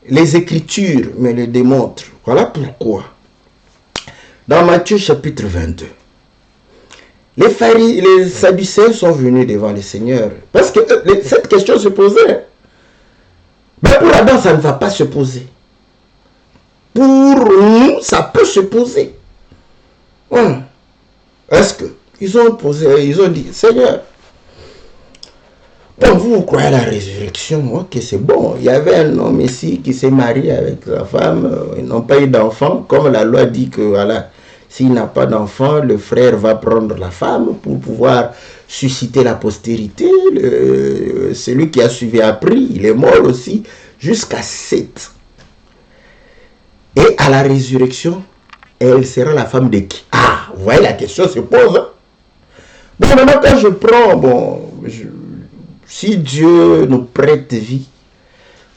les Écritures me le démontrent. Voilà pourquoi. Dans Matthieu chapitre 22, les Sadducéens sont venus devant le Seigneur. Parce que cette question se posait. Mais pour Adam, ça ne va pas se poser. Pour nous, ça peut se poser. Est-ce que ils ont dit, Seigneur, bon, vous croyez à la résurrection? Ok, c'est bon. Il y avait un homme ici qui s'est marié avec sa femme. Ils n'ont pas eu d'enfant. Comme la loi dit que, voilà, s'il n'a pas d'enfant, le frère va prendre la femme pour pouvoir susciter la postérité. Celui qui a suivi a pris. Il est mort aussi jusqu'à 7. Et à la résurrection, elle sera la femme de qui? Ah, vous voyez, la question se pose. Hein? Bon, maintenant, quand je prends, si Dieu nous prête vie,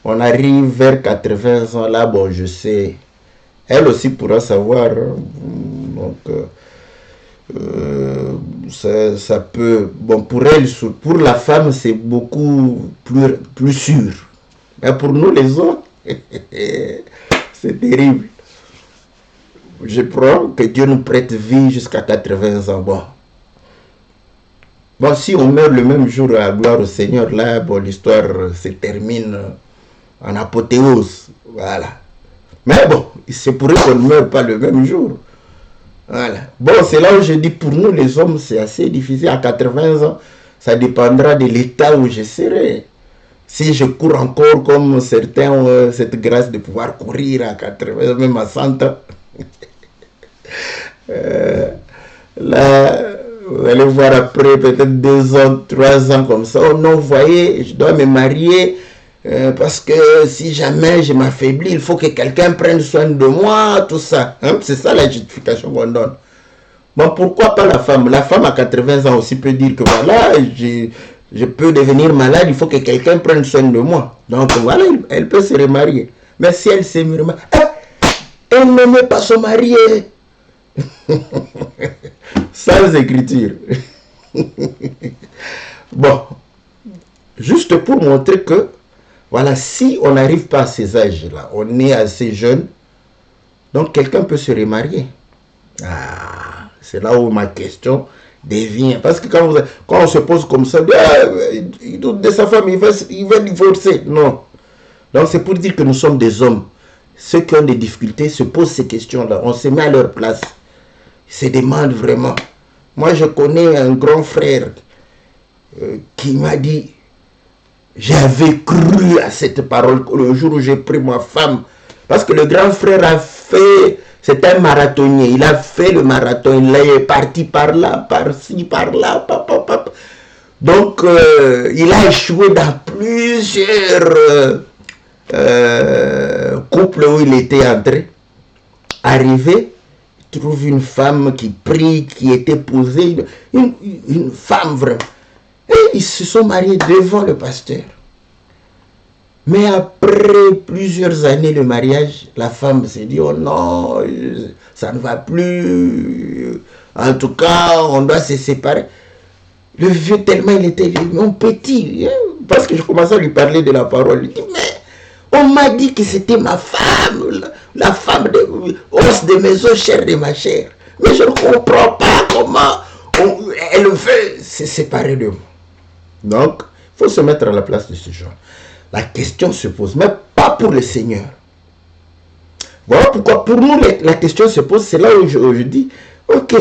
on arrive vers 80 ans, là, bon, je sais, elle aussi pourra savoir. Hein? Donc, ça peut, bon, pour elle, pour la femme, c'est beaucoup plus sûr. Mais pour nous, les hommes, c'est terrible. Je prends que Dieu nous prête vie jusqu'à 80 ans. Bon, si on meurt le même jour à gloire au Seigneur, là, bon, l'histoire se termine en apothéose. Voilà. Mais bon, c'est pour eux qu'on ne meurt pas le même jour. Voilà. Bon, c'est là où je dis pour nous les hommes, c'est assez difficile. À 80 ans, ça dépendra de l'état où je serai. Si je cours encore comme certains ont cette grâce de pouvoir courir à 80, même à 100 ans, là, vous allez voir après peut-être 2 ans, 3 ans comme ça. Oh non, vous voyez, je dois me marier parce que si jamais je m'affaiblis, il faut que quelqu'un prenne soin de moi, tout ça. Hein? C'est ça la justification qu'on donne. Bon, pourquoi pas la femme? La femme à 80 ans aussi peut dire que voilà, je peux devenir malade, il faut que quelqu'un prenne soin de moi. Donc voilà, elle peut se remarier. Mais si elle s'est mariée, elle n'aimait pas se marier. Sans écriture. Bon, juste pour montrer que, voilà, si on n'arrive pas à ces âges-là, on est assez jeune, donc quelqu'un peut se remarier. Ah, c'est là où ma question devient. Parce que quand on se pose comme ça, il doute de sa femme, il va divorcer. Non. Donc c'est pour dire que nous sommes des hommes. Ceux qui ont des difficultés se posent ces questions-là. On se met à leur place. Ils se demandent vraiment. Moi, je connais un grand frère qui m'a dit, j'avais cru à cette parole le jour où j'ai pris ma femme. Parce que le grand frère a fait, c'est un marathonnier, il a fait le marathon, il est parti par là, par-ci, par-là, donc il a échoué dans plusieurs couples où il était entré. Arrivé, il trouve une femme qui prie, qui était posée, une femme vraiment. Et ils se sont mariés devant le pasteur. Mais après plusieurs années de mariage, la femme s'est dit, oh non, ça ne va plus. En tout cas, on doit se séparer. Le vieux, tellement il était mon petit, parce que je commençais à lui parler de la parole. Il dit, mais on m'a dit que c'était ma femme, la femme de os de mes os, chair de ma chair. Mais je ne comprends pas comment elle veut se séparer de moi. Donc, il faut se mettre à la place de ce genre. La question se pose, mais pas pour le Seigneur. Voilà pourquoi pour nous, la question se pose, c'est là où je dis, ok,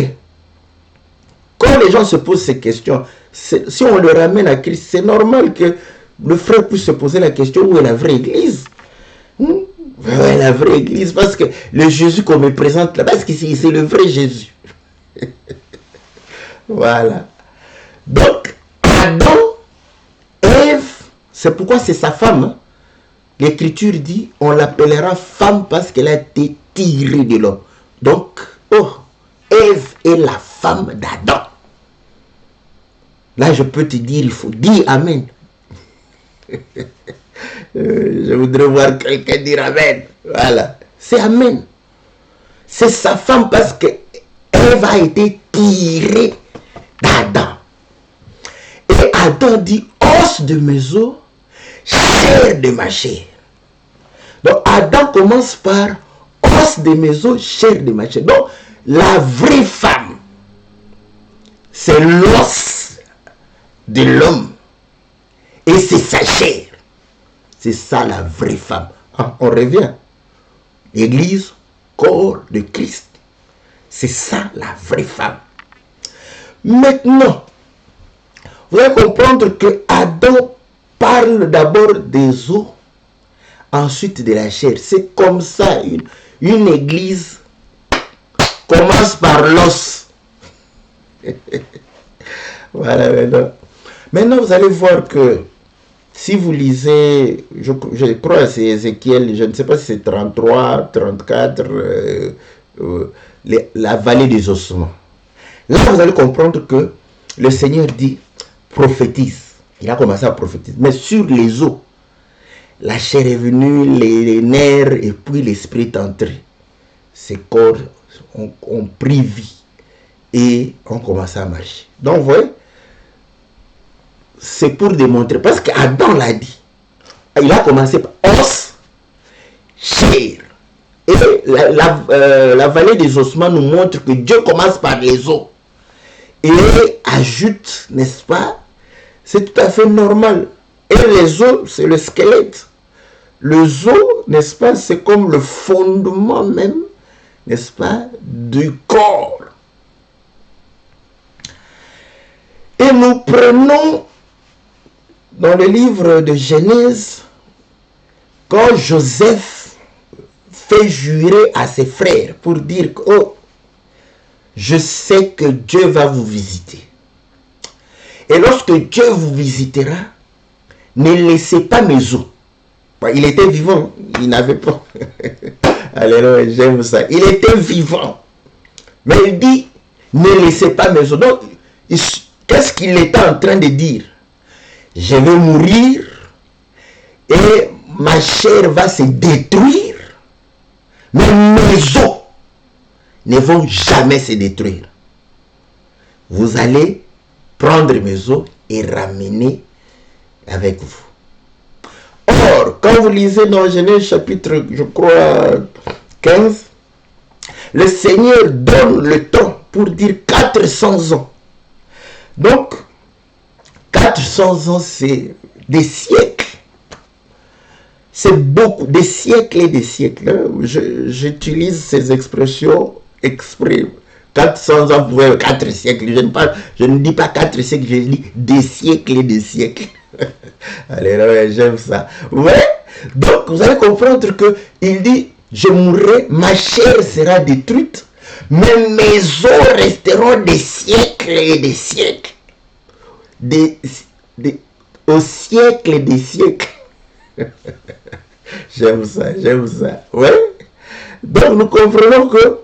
quand les gens se posent ces questions, si on le ramène à Christ, c'est normal que le frère puisse se poser la question, où est la vraie église? Où est la vraie église? Parce que le Jésus qu'on me présente là, parce que c'est le vrai Jésus. Voilà. Donc, Adam, Ève, c'est pourquoi c'est sa femme. Hein? L'Écriture dit, on l'appellera femme parce qu'elle a été tirée de l'homme. Donc, Ève est la femme d'Adam. Là, je peux te dire, il faut dire Amen. Je voudrais voir quelqu'un dire Amen. Voilà. C'est Amen. C'est sa femme parce que Ève a été tirée d'Adam. Et Adam dit, os de mes os, chair de ma chair. Donc Adam commence par os de mes os, chair de ma chair. Donc la vraie femme, c'est l'os de l'homme. Et c'est sa chair. C'est ça la vraie femme. Ah, on revient. L'église, corps de Christ. C'est ça la vraie femme. Maintenant, vous allez comprendre que Adam parle d'abord des os, ensuite de la chair. C'est comme ça, une église commence par l'os. Voilà, maintenant. Maintenant, vous allez voir que si vous lisez, je crois que c'est Ézéchiel, je ne sais pas si c'est 33, 34, la vallée des ossements. Là, vous allez comprendre que le Seigneur dit, prophétise. Il a commencé à prophétiser. Mais sur les os, la chair est venue, les nerfs, et puis l'esprit est entré. Ces corps ont pris vie. Et ont commencé à marcher. Donc, vous voyez, c'est pour démontrer. Parce qu'Adam l'a dit. Il a commencé par os, chair. Et la vallée des ossements nous montre que Dieu commence par les os. Et ajoute, n'est-ce pas, c'est tout à fait normal. Et les os, c'est le squelette. Le os, n'est-ce pas, c'est comme le fondement même, n'est-ce pas, du corps. Et nous prenons dans le livre de Genèse, quand Joseph fait jurer à ses frères pour dire que oh, je sais que Dieu va vous visiter. Et lorsque Dieu vous visitera, ne laissez pas mes os. Il était vivant, il n'avait pas. Alléluia, j'aime ça. Il était vivant. Mais il dit, ne laissez pas mes os. Donc, qu'est-ce qu'il était en train de dire? Je vais mourir et ma chair va se détruire, mais mes os ne vont jamais se détruire. Vous allez prendre mes os et ramener avec vous. Or, quand vous lisez dans Genèse chapitre, je crois, 15, le Seigneur donne le temps pour dire 400 ans. Donc, 400 ans, c'est des siècles. C'est beaucoup, des siècles et des siècles. J'utilise ces expressions exprès. 400 ans pour 4 siècles. Je ne dis pas 4 siècles, je dis des siècles et des siècles. Allez, j'aime ça. Ouais. Donc, vous allez comprendre que il dit, je mourrai, ma chair sera détruite, mais mes os resteront des siècles et des siècles. Au siècle des siècles. J'aime ça, j'aime ça. Ouais. Donc, nous comprenons que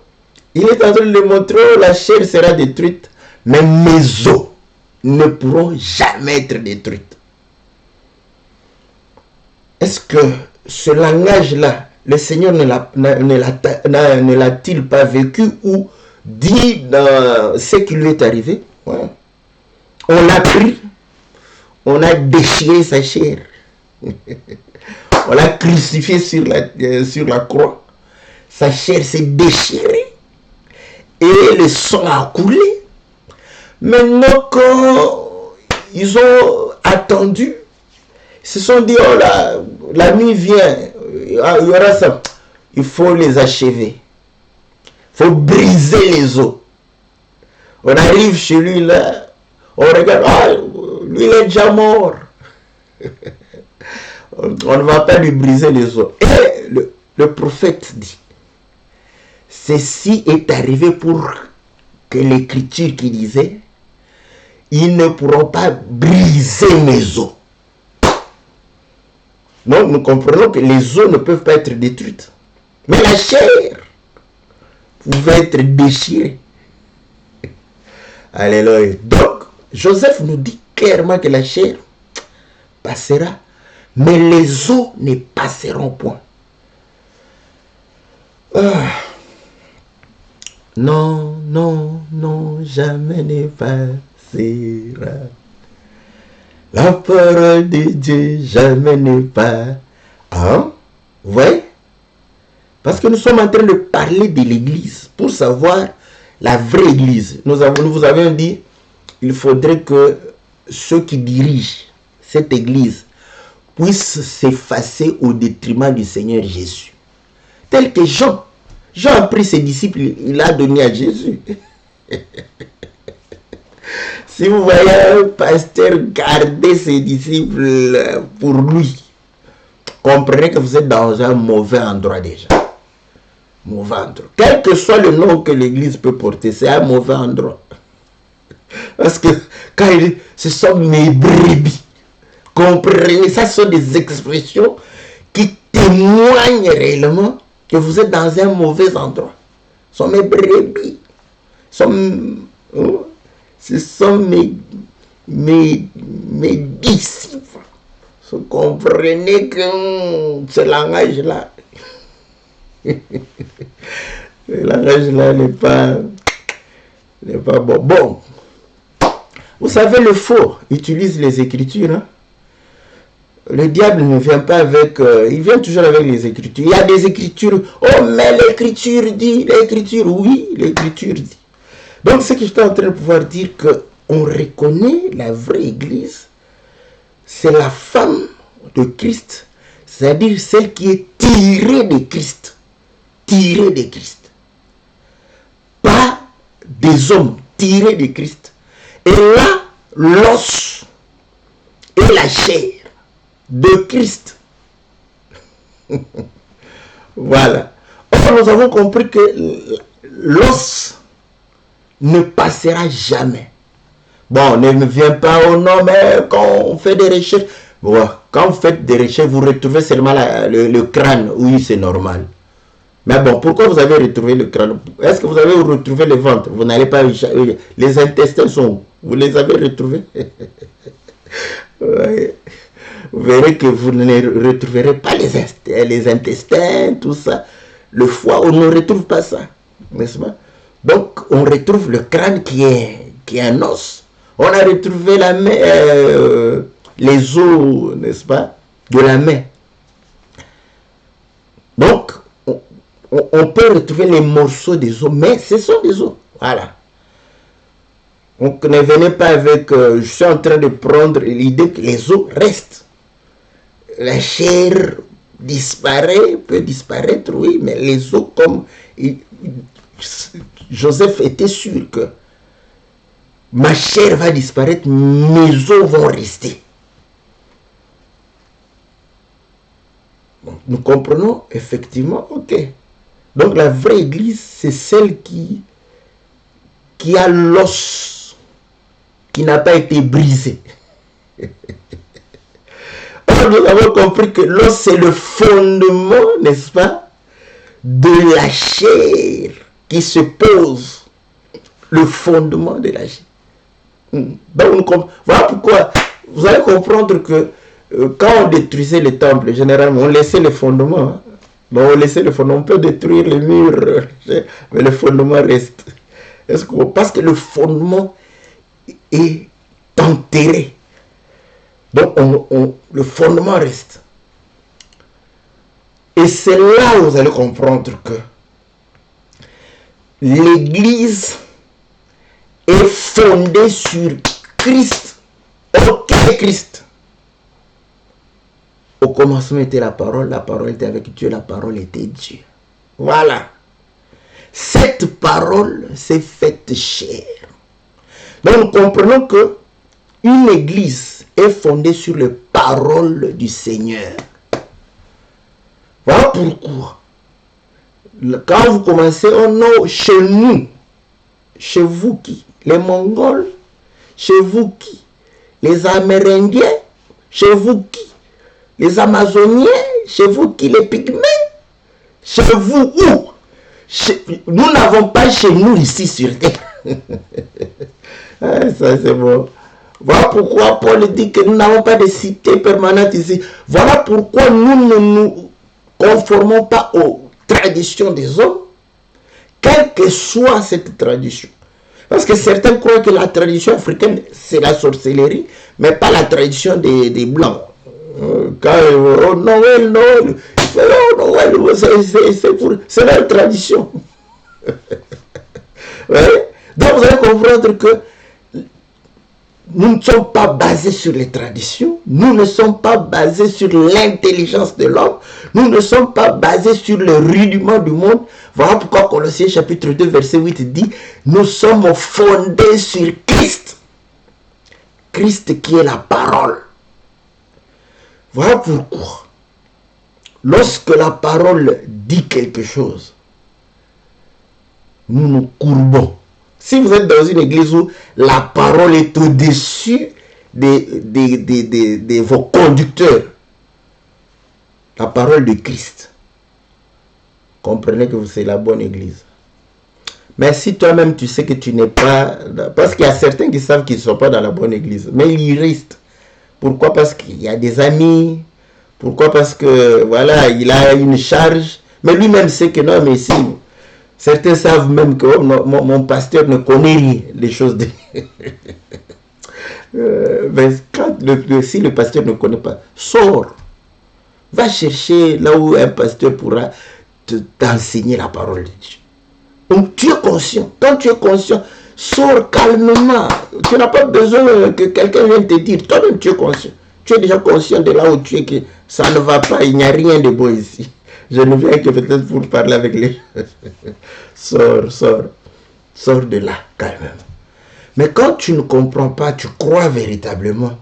il est en train de montrer que la chair sera détruite, mais mes os ne pourront jamais être détruites. Est-ce que ce langage-là, le Seigneur ne l'a-t-il pas vécu ou dit dans ce qui lui est arrivé? Ouais. On l'a pris, on a déchiré sa chair, on l'a crucifié sur la croix, sa chair s'est déchirée et le sang a coulé. Maintenant, quand ils ont attendu, ils se sont dit, oh la nuit vient, il y aura ça. Il faut les achever. Il faut briser les os. On arrive chez lui là, on regarde, oh, lui il est déjà mort. On ne va pas lui briser les os. Et le prophète dit, ceci est arrivé pour que l'écriture qui disait, ils ne pourront pas briser mes os. Donc nous comprenons que les os ne peuvent pas être détruites. Mais la chair pouvait être déchirée. Alléluia. Donc, Joseph nous dit clairement que la chair passera, mais les os ne passeront point. Non, non, non, jamais ne passera. La parole de Dieu jamais ne pas. Hein? Vous voyez? Parce que nous sommes en train de parler de l'église pour savoir la vraie église. Nous vous avons dit, il faudrait que ceux qui dirigent cette église puissent s'effacer au détriment du Seigneur Jésus. Tel que Jean. Jean a pris ses disciples, il l'a donné à Jésus. Si vous voyez un pasteur garder ses disciples pour lui, comprenez que vous êtes dans un mauvais endroit déjà. Mauvais endroit. Quel que soit le nom que l'église peut porter, c'est un mauvais endroit. Parce que quand il dit, ce sont mes brebis. Comprenez, ça sont des expressions qui témoignent réellement que vous êtes dans un mauvais endroit. Ce sont mes brebis. Ce sont mes disciples. Vous comprenez que ce langage-là, le langage-là n'est pas bon. Bon, vous savez, le faux utilise les Écritures. Hein? Le diable ne vient pas avec... il vient toujours avec les Écritures. Il y a des Écritures. Oh, mais l'Écriture dit, l'Écriture, oui, l'Écriture dit. Donc, ce que je suis en train de pouvoir dire, qu'on reconnaît la vraie Église, c'est la femme de Christ, c'est-à-dire celle qui est tirée de Christ. Tirée de Christ. Pas des hommes, tirée de Christ. Et là, l'os et la chair de Christ. Voilà. Or, nous avons compris que l'os ne passera jamais. Bon, ne vient pas au nom, mais quand on fait des recherches, bon, quand vous faites des recherches, vous retrouvez seulement le crâne. Oui, c'est normal. Mais bon, pourquoi vous avez retrouvé le crâne? Est-ce que vous avez retrouvé le ventre? Vous n'allez pas... Les intestins sont où? Vous les avez retrouvés? Ouais. Vous verrez que vous ne retrouverez pas les intestins, tout ça. Le foie, on ne retrouve pas ça. N'est-ce pas? Donc, on retrouve le crâne qui est un os. On a retrouvé la main, les os, n'est-ce pas, de la main. Donc, on peut retrouver les morceaux des os, mais ce sont des os. Voilà. Donc, ne venez pas avec... je suis en train de prendre l'idée que les os restent. La chair disparaît, peut disparaître, oui, mais les os, comme... Joseph était sûr que ma chair va disparaître, mes os vont rester. Bon, nous comprenons effectivement, ok. Donc la vraie église, c'est celle qui a l'os, qui n'a pas été brisé. Alors nous avons compris que l'os, c'est le fondement, n'est-ce pas, de la chair qui se pose, le fondement de la chair. Donc, voilà pourquoi vous allez comprendre que quand on détruisait les temples, généralement, on laissait les fondements. Hein. Donc, on laissait les fondements. On peut détruire les murs, mais le fondement reste. Parce que le fondement est enterré. Donc, le fondement reste. Et c'est là où vous allez comprendre que l'Église est fondée sur Christ. Ok, Christ. Au commencement était la parole était avec Dieu, la parole était Dieu. Voilà. Cette parole s'est faite chair. Donc nous comprenons que une église est fondée sur les paroles du Seigneur. Voilà pourquoi. Quand vous commencez, oh non, chez nous, chez vous qui? Les Mongols, chez vous qui? Les Amérindiens, chez vous qui? Les Amazoniens, chez vous qui? Les Pygmées, chez vous où? Nous n'avons pas chez nous ici sur terre. Ah, ça c'est bon. Voilà pourquoi Paul dit que nous n'avons pas de cité permanente ici. Voilà pourquoi nous ne nous conformons pas aux traditions des hommes, quelle que soit cette tradition. Parce que certains croient que la tradition africaine, c'est la sorcellerie, mais pas la tradition des Blancs. Quand Noël, c'est leur tradition. Ouais? Donc vous allez comprendre que nous ne sommes pas basés sur les traditions, nous ne sommes pas basés sur l'intelligence de l'homme, nous ne sommes pas basés sur le rudiment du monde. Voilà pourquoi Colossiens chapitre 2 verset 8 dit, nous sommes fondés sur Christ. Christ qui est la parole. Voilà pourquoi, lorsque la parole dit quelque chose, nous nous courbons. Si vous êtes dans une église où la parole est au-dessus de vos conducteurs, la parole de Christ, comprenez que c'est la bonne église. Mais si toi-même tu sais que tu n'es pas... Parce qu'il y a certains qui savent qu'ils ne sont pas dans la bonne église, mais ils restent. Pourquoi? Parce qu'il y a des amis. Pourquoi? Parce que, voilà, il a une charge. Mais lui-même sait que non, mais si... Certains savent même que oh, mon pasteur ne connaît rien des choses de... mais si le pasteur ne connaît pas, sors. Va chercher là où un pasteur pourra t'enseigner la parole de Dieu. Donc tu es conscient. Quand tu es conscient, sors calmement. Tu n'as pas besoin que quelqu'un vienne te dire. Toi-même tu es conscient. Tu es déjà conscient de là où tu es que ça ne va pas. Il n'y a rien de beau ici. Je ne viens que peut-être pour parler avec les... Sors de là, quand même. Mais quand tu ne comprends pas, tu crois véritablement.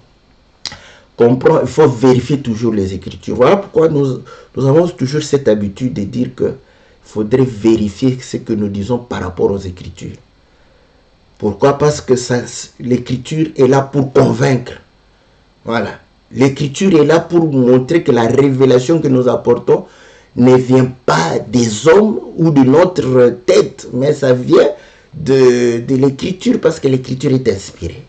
Comprends, il faut vérifier toujours les Écritures. Voilà pourquoi nous avons toujours cette habitude de dire qu'il faudrait vérifier ce que nous disons par rapport aux Écritures. Pourquoi? Parce que l'Écriture est là pour convaincre. Voilà. L'Écriture est là pour montrer que la révélation que nous apportons ne vient pas des hommes ou de notre tête, mais ça vient de l'Écriture, parce que l'Écriture est inspirée.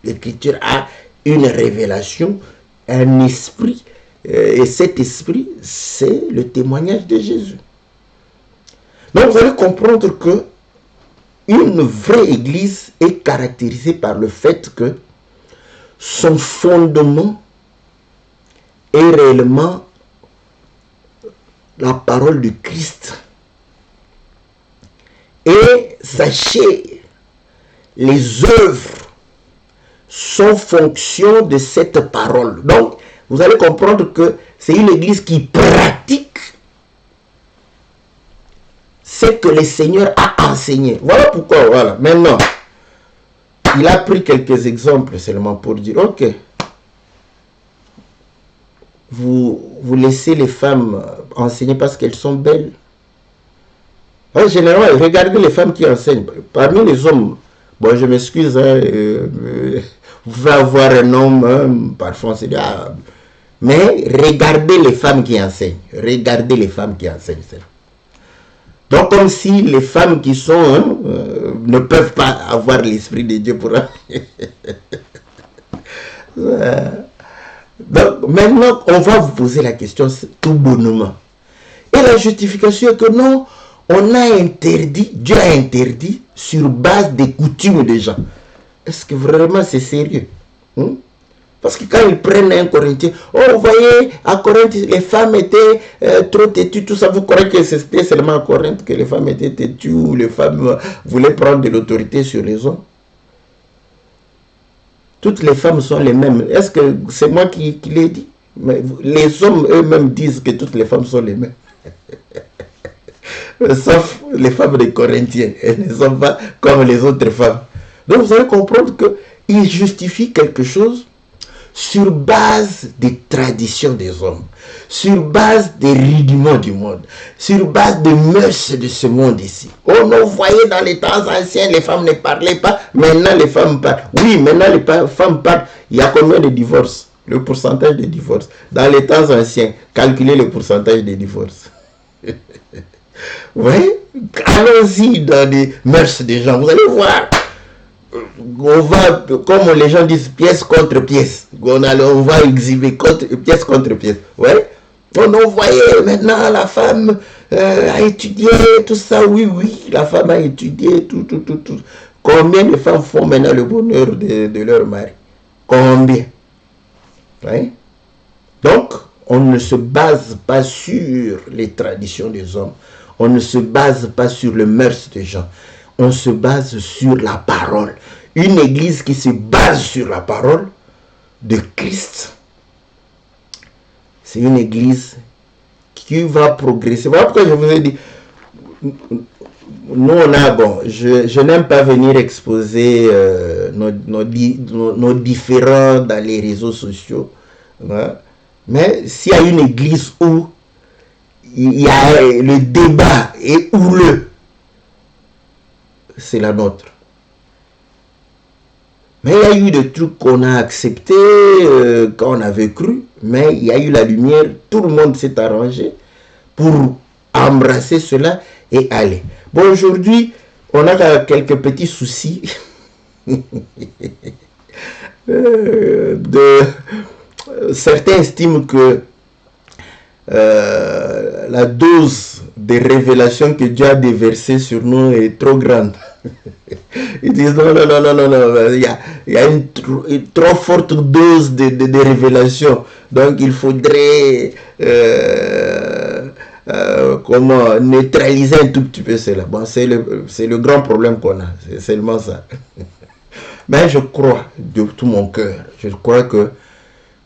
L'Écriture a une révélation, un esprit, et cet esprit, c'est le témoignage de Jésus. Donc vous allez comprendre que une vraie église est caractérisée par le fait que son fondement est réellement la parole de Christ. Et sachez, les œuvres sont fonction de cette parole. Donc, vous allez comprendre que c'est une église qui pratique ce que le Seigneur a enseigné. Voilà pourquoi, voilà. Maintenant, il a pris quelques exemples seulement pour dire, ok, vous laissez les femmes enseigner parce qu'elles sont belles. En général, regardez les femmes qui enseignent. Parmi les hommes, bon, je m'excuse, vous pouvez avoir un homme, parfois on se dit, ah, mais regardez les femmes qui enseignent. Regardez les femmes qui enseignent. Donc, comme si les femmes qui sont, ne peuvent pas avoir l'Esprit de Dieu pour... Donc, maintenant, on va vous poser la question tout bonnement. Et la justification est que non, on a interdit, Dieu a interdit sur base des coutumes des gens. Est-ce que vraiment c'est sérieux? Parce que quand ils prennent un Corinthien, oh, vous voyez, à Corinthe, les femmes étaient trop têtues, tout ça. Vous croyez que c'était seulement à Corinthe que les femmes étaient têtues ou les femmes voulaient prendre de l'autorité sur les hommes? Toutes les femmes sont les mêmes. Est-ce que c'est moi qui l'ai dit? Mais les hommes eux-mêmes disent que toutes les femmes sont les mêmes. Sauf les femmes des Corinthiens. Elles ne sont pas comme les autres femmes. Donc vous allez comprendre qu'ils justifient quelque chose sur base des traditions des hommes, sur base des rudiments du monde, sur base des mœurs de ce monde ici. Oh non, vous voyez, dans les temps anciens, les femmes ne parlaient pas, maintenant les femmes parlent. Oui, maintenant les femmes parlent. Il y a combien de divorces? Le pourcentage de divorces. Dans les temps anciens, calculez le pourcentage de divorces. Oui, allons-y dans les mœurs des gens, vous allez voir. On va, comme les gens disent, pièce contre pièce. On va exhiber pièce contre pièce. Ouais. On voyait maintenant la femme a étudié, tout ça. Oui, la femme a étudié, tout. Combien de femmes font maintenant le bonheur de leur mari? Combien? Ouais. Donc, on ne se base pas sur les traditions des hommes. On ne se base pas sur les mœurs des gens. On se base sur la parole. Une église qui se base sur la parole de Christ, c'est une église qui va progresser. Voilà pourquoi je vous ai dit, nous on a, bon, je n'aime pas venir exposer nos différends dans les réseaux sociaux, hein, mais s'il y a une église où il y a le débat est houleux, c'est la nôtre. Mais il y a eu des trucs qu'on a acceptés quand on avait cru, mais il y a eu la lumière, tout le monde s'est arrangé pour embrasser cela et aller. Bon, aujourd'hui, on a quelques petits soucis certains estiment que la dose de révélation que Dieu a déversée sur nous est trop grande. Ils disent non, il y a une trop forte dose de révélation. Donc il faudrait comment neutraliser un tout petit peu cela. Bon, c'est le grand problème qu'on a. C'est seulement ça. Mais je crois de tout mon cœur, je crois que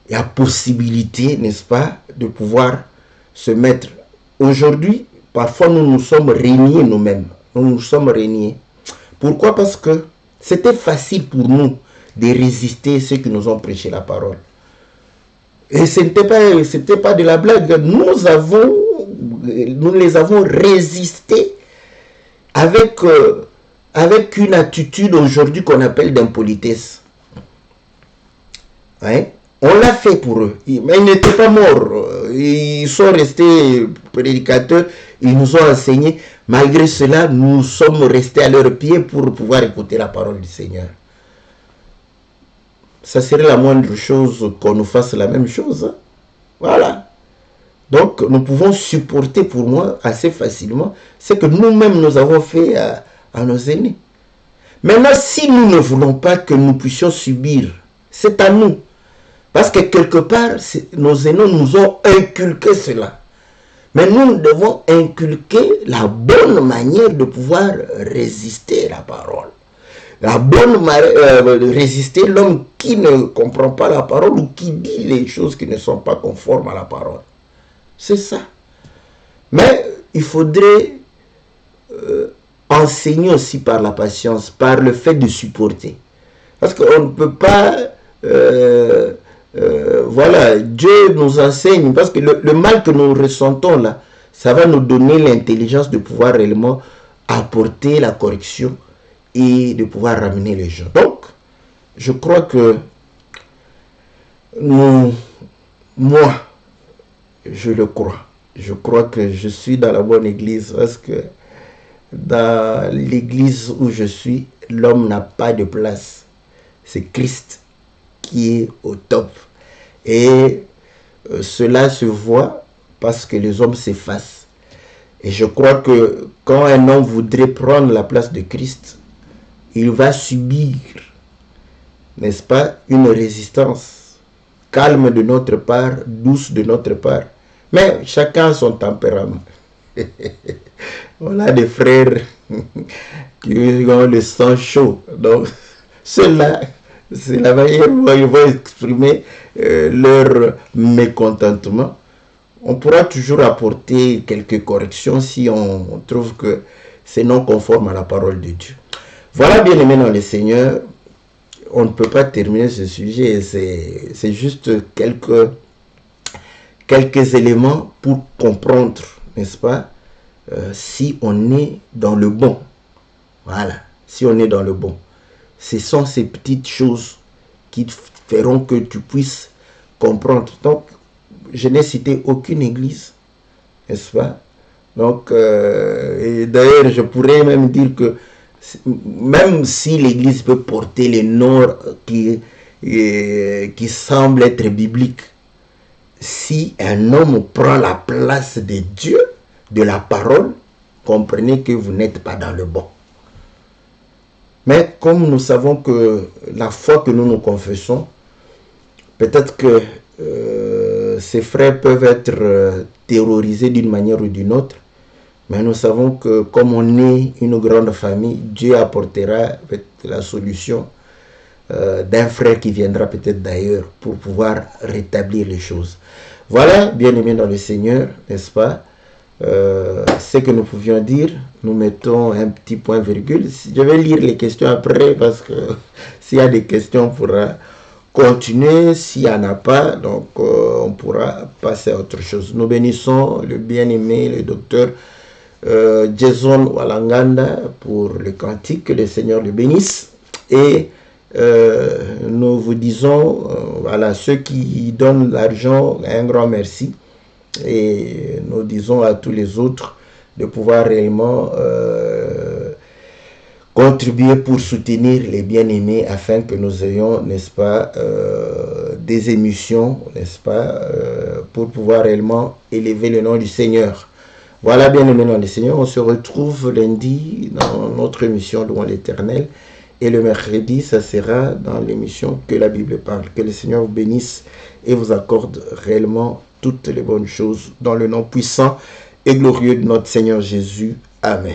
il y a possibilité, n'est-ce pas, de pouvoir se mettre. Aujourd'hui, parfois nous nous sommes régnés nous-mêmes. Nous nous sommes régnés. Pourquoi? Parce que C'était facile pour nous de résister à ceux qui nous ont prêché la parole. Et ce n'était pas de la blague. Nous les avons résistés avec une attitude aujourd'hui qu'on appelle d'impolitesse. Hein? On l'a fait pour eux. Mais ils n'étaient pas morts. Ils sont restés prédicateurs. Ils nous ont enseigné. Malgré cela, nous sommes restés à leurs pieds pour pouvoir écouter la parole du Seigneur. Ça serait la moindre chose qu'on nous fasse la même chose. Hein? Voilà. Donc, nous pouvons supporter pour moi assez facilement ce que nous-mêmes nous avons fait à nos aînés. Maintenant, si nous ne voulons pas que nous puissions subir, c'est à nous. Parce que quelque part, nos aînés nous ont inculqué cela. Mais nous devons inculquer la bonne manière de pouvoir résister à la parole. La bonne manière de résister l'homme qui ne comprend pas la parole ou qui dit les choses qui ne sont pas conformes à la parole. C'est ça. Mais il faudrait enseigner aussi par la patience, par le fait de supporter. Parce qu'on ne peut pas... voilà, Dieu nous enseigne, parce que le mal que nous ressentons là, ça va nous donner l'intelligence de pouvoir réellement apporter la correction et de pouvoir ramener les gens. Donc, je crois que moi, je le crois. Je crois que je suis dans la bonne église, parce que dans l'église où je suis, l'homme n'a pas de place. C'est Christ qui est au top. Et cela se voit parce que les hommes s'effacent. Et je crois que quand un homme voudrait prendre la place de Christ, il va subir, n'est-ce pas, une résistance calme de notre part, douce de notre part. Mais chacun a son tempérament. On a des frères qui ont le sang chaud. Donc, ceux-là, c'est la manière où ils vont exprimer leur mécontentement. On pourra toujours apporter quelques corrections si on trouve que c'est non conforme à la parole de Dieu. Voilà, bien aimés dans le Seigneur, on ne peut pas terminer ce sujet. C'est juste quelques éléments pour comprendre, n'est-ce pas, si on est dans le bon. Voilà, si on est dans le bon. Ce sont ces petites choses qui feront que tu puisses comprendre. Donc, je n'ai cité aucune église, n'est-ce pas? Donc, et d'ailleurs, je pourrais même dire que même si l'église peut porter les noms qui semblent être bibliques, si un homme prend la place de Dieu, de la parole, comprenez que vous n'êtes pas dans le bon. Mais comme nous savons que la foi que nous nous confessons, peut-être que ces frères peuvent être terrorisés d'une manière ou d'une autre, mais nous savons que comme on est une grande famille, Dieu apportera la solution d'un frère qui viendra peut-être d'ailleurs pour pouvoir rétablir les choses. Voilà, bien aimés dans le Seigneur, n'est-ce pas? Ce que nous pouvions dire, nous mettons un petit point virgule. Je vais lire les questions après parce que s'il y a des questions, on pourra continuer. S'il n'y en a pas, donc on pourra passer à autre chose. Nous bénissons le bien-aimé, le docteur Jason Walanganda pour le cantique. Que le Seigneur le bénisse. Et nous vous disons, voilà, ceux qui donnent l'argent, un grand merci. Et nous disons à tous les autres de pouvoir réellement contribuer pour soutenir les bien-aimés afin que nous ayons, n'est-ce pas, des émissions, n'est-ce pas, pour pouvoir réellement élever le nom du Seigneur. Voilà, bien-aimés dans le Seigneur, on se retrouve lundi dans notre émission Louons l'Éternel et le mercredi, ça sera dans l'émission Que la Bible parle. Que le Seigneur vous bénisse et vous accorde réellement toutes les bonnes choses dans le nom puissant et glorieux de notre Seigneur Jésus. Amen.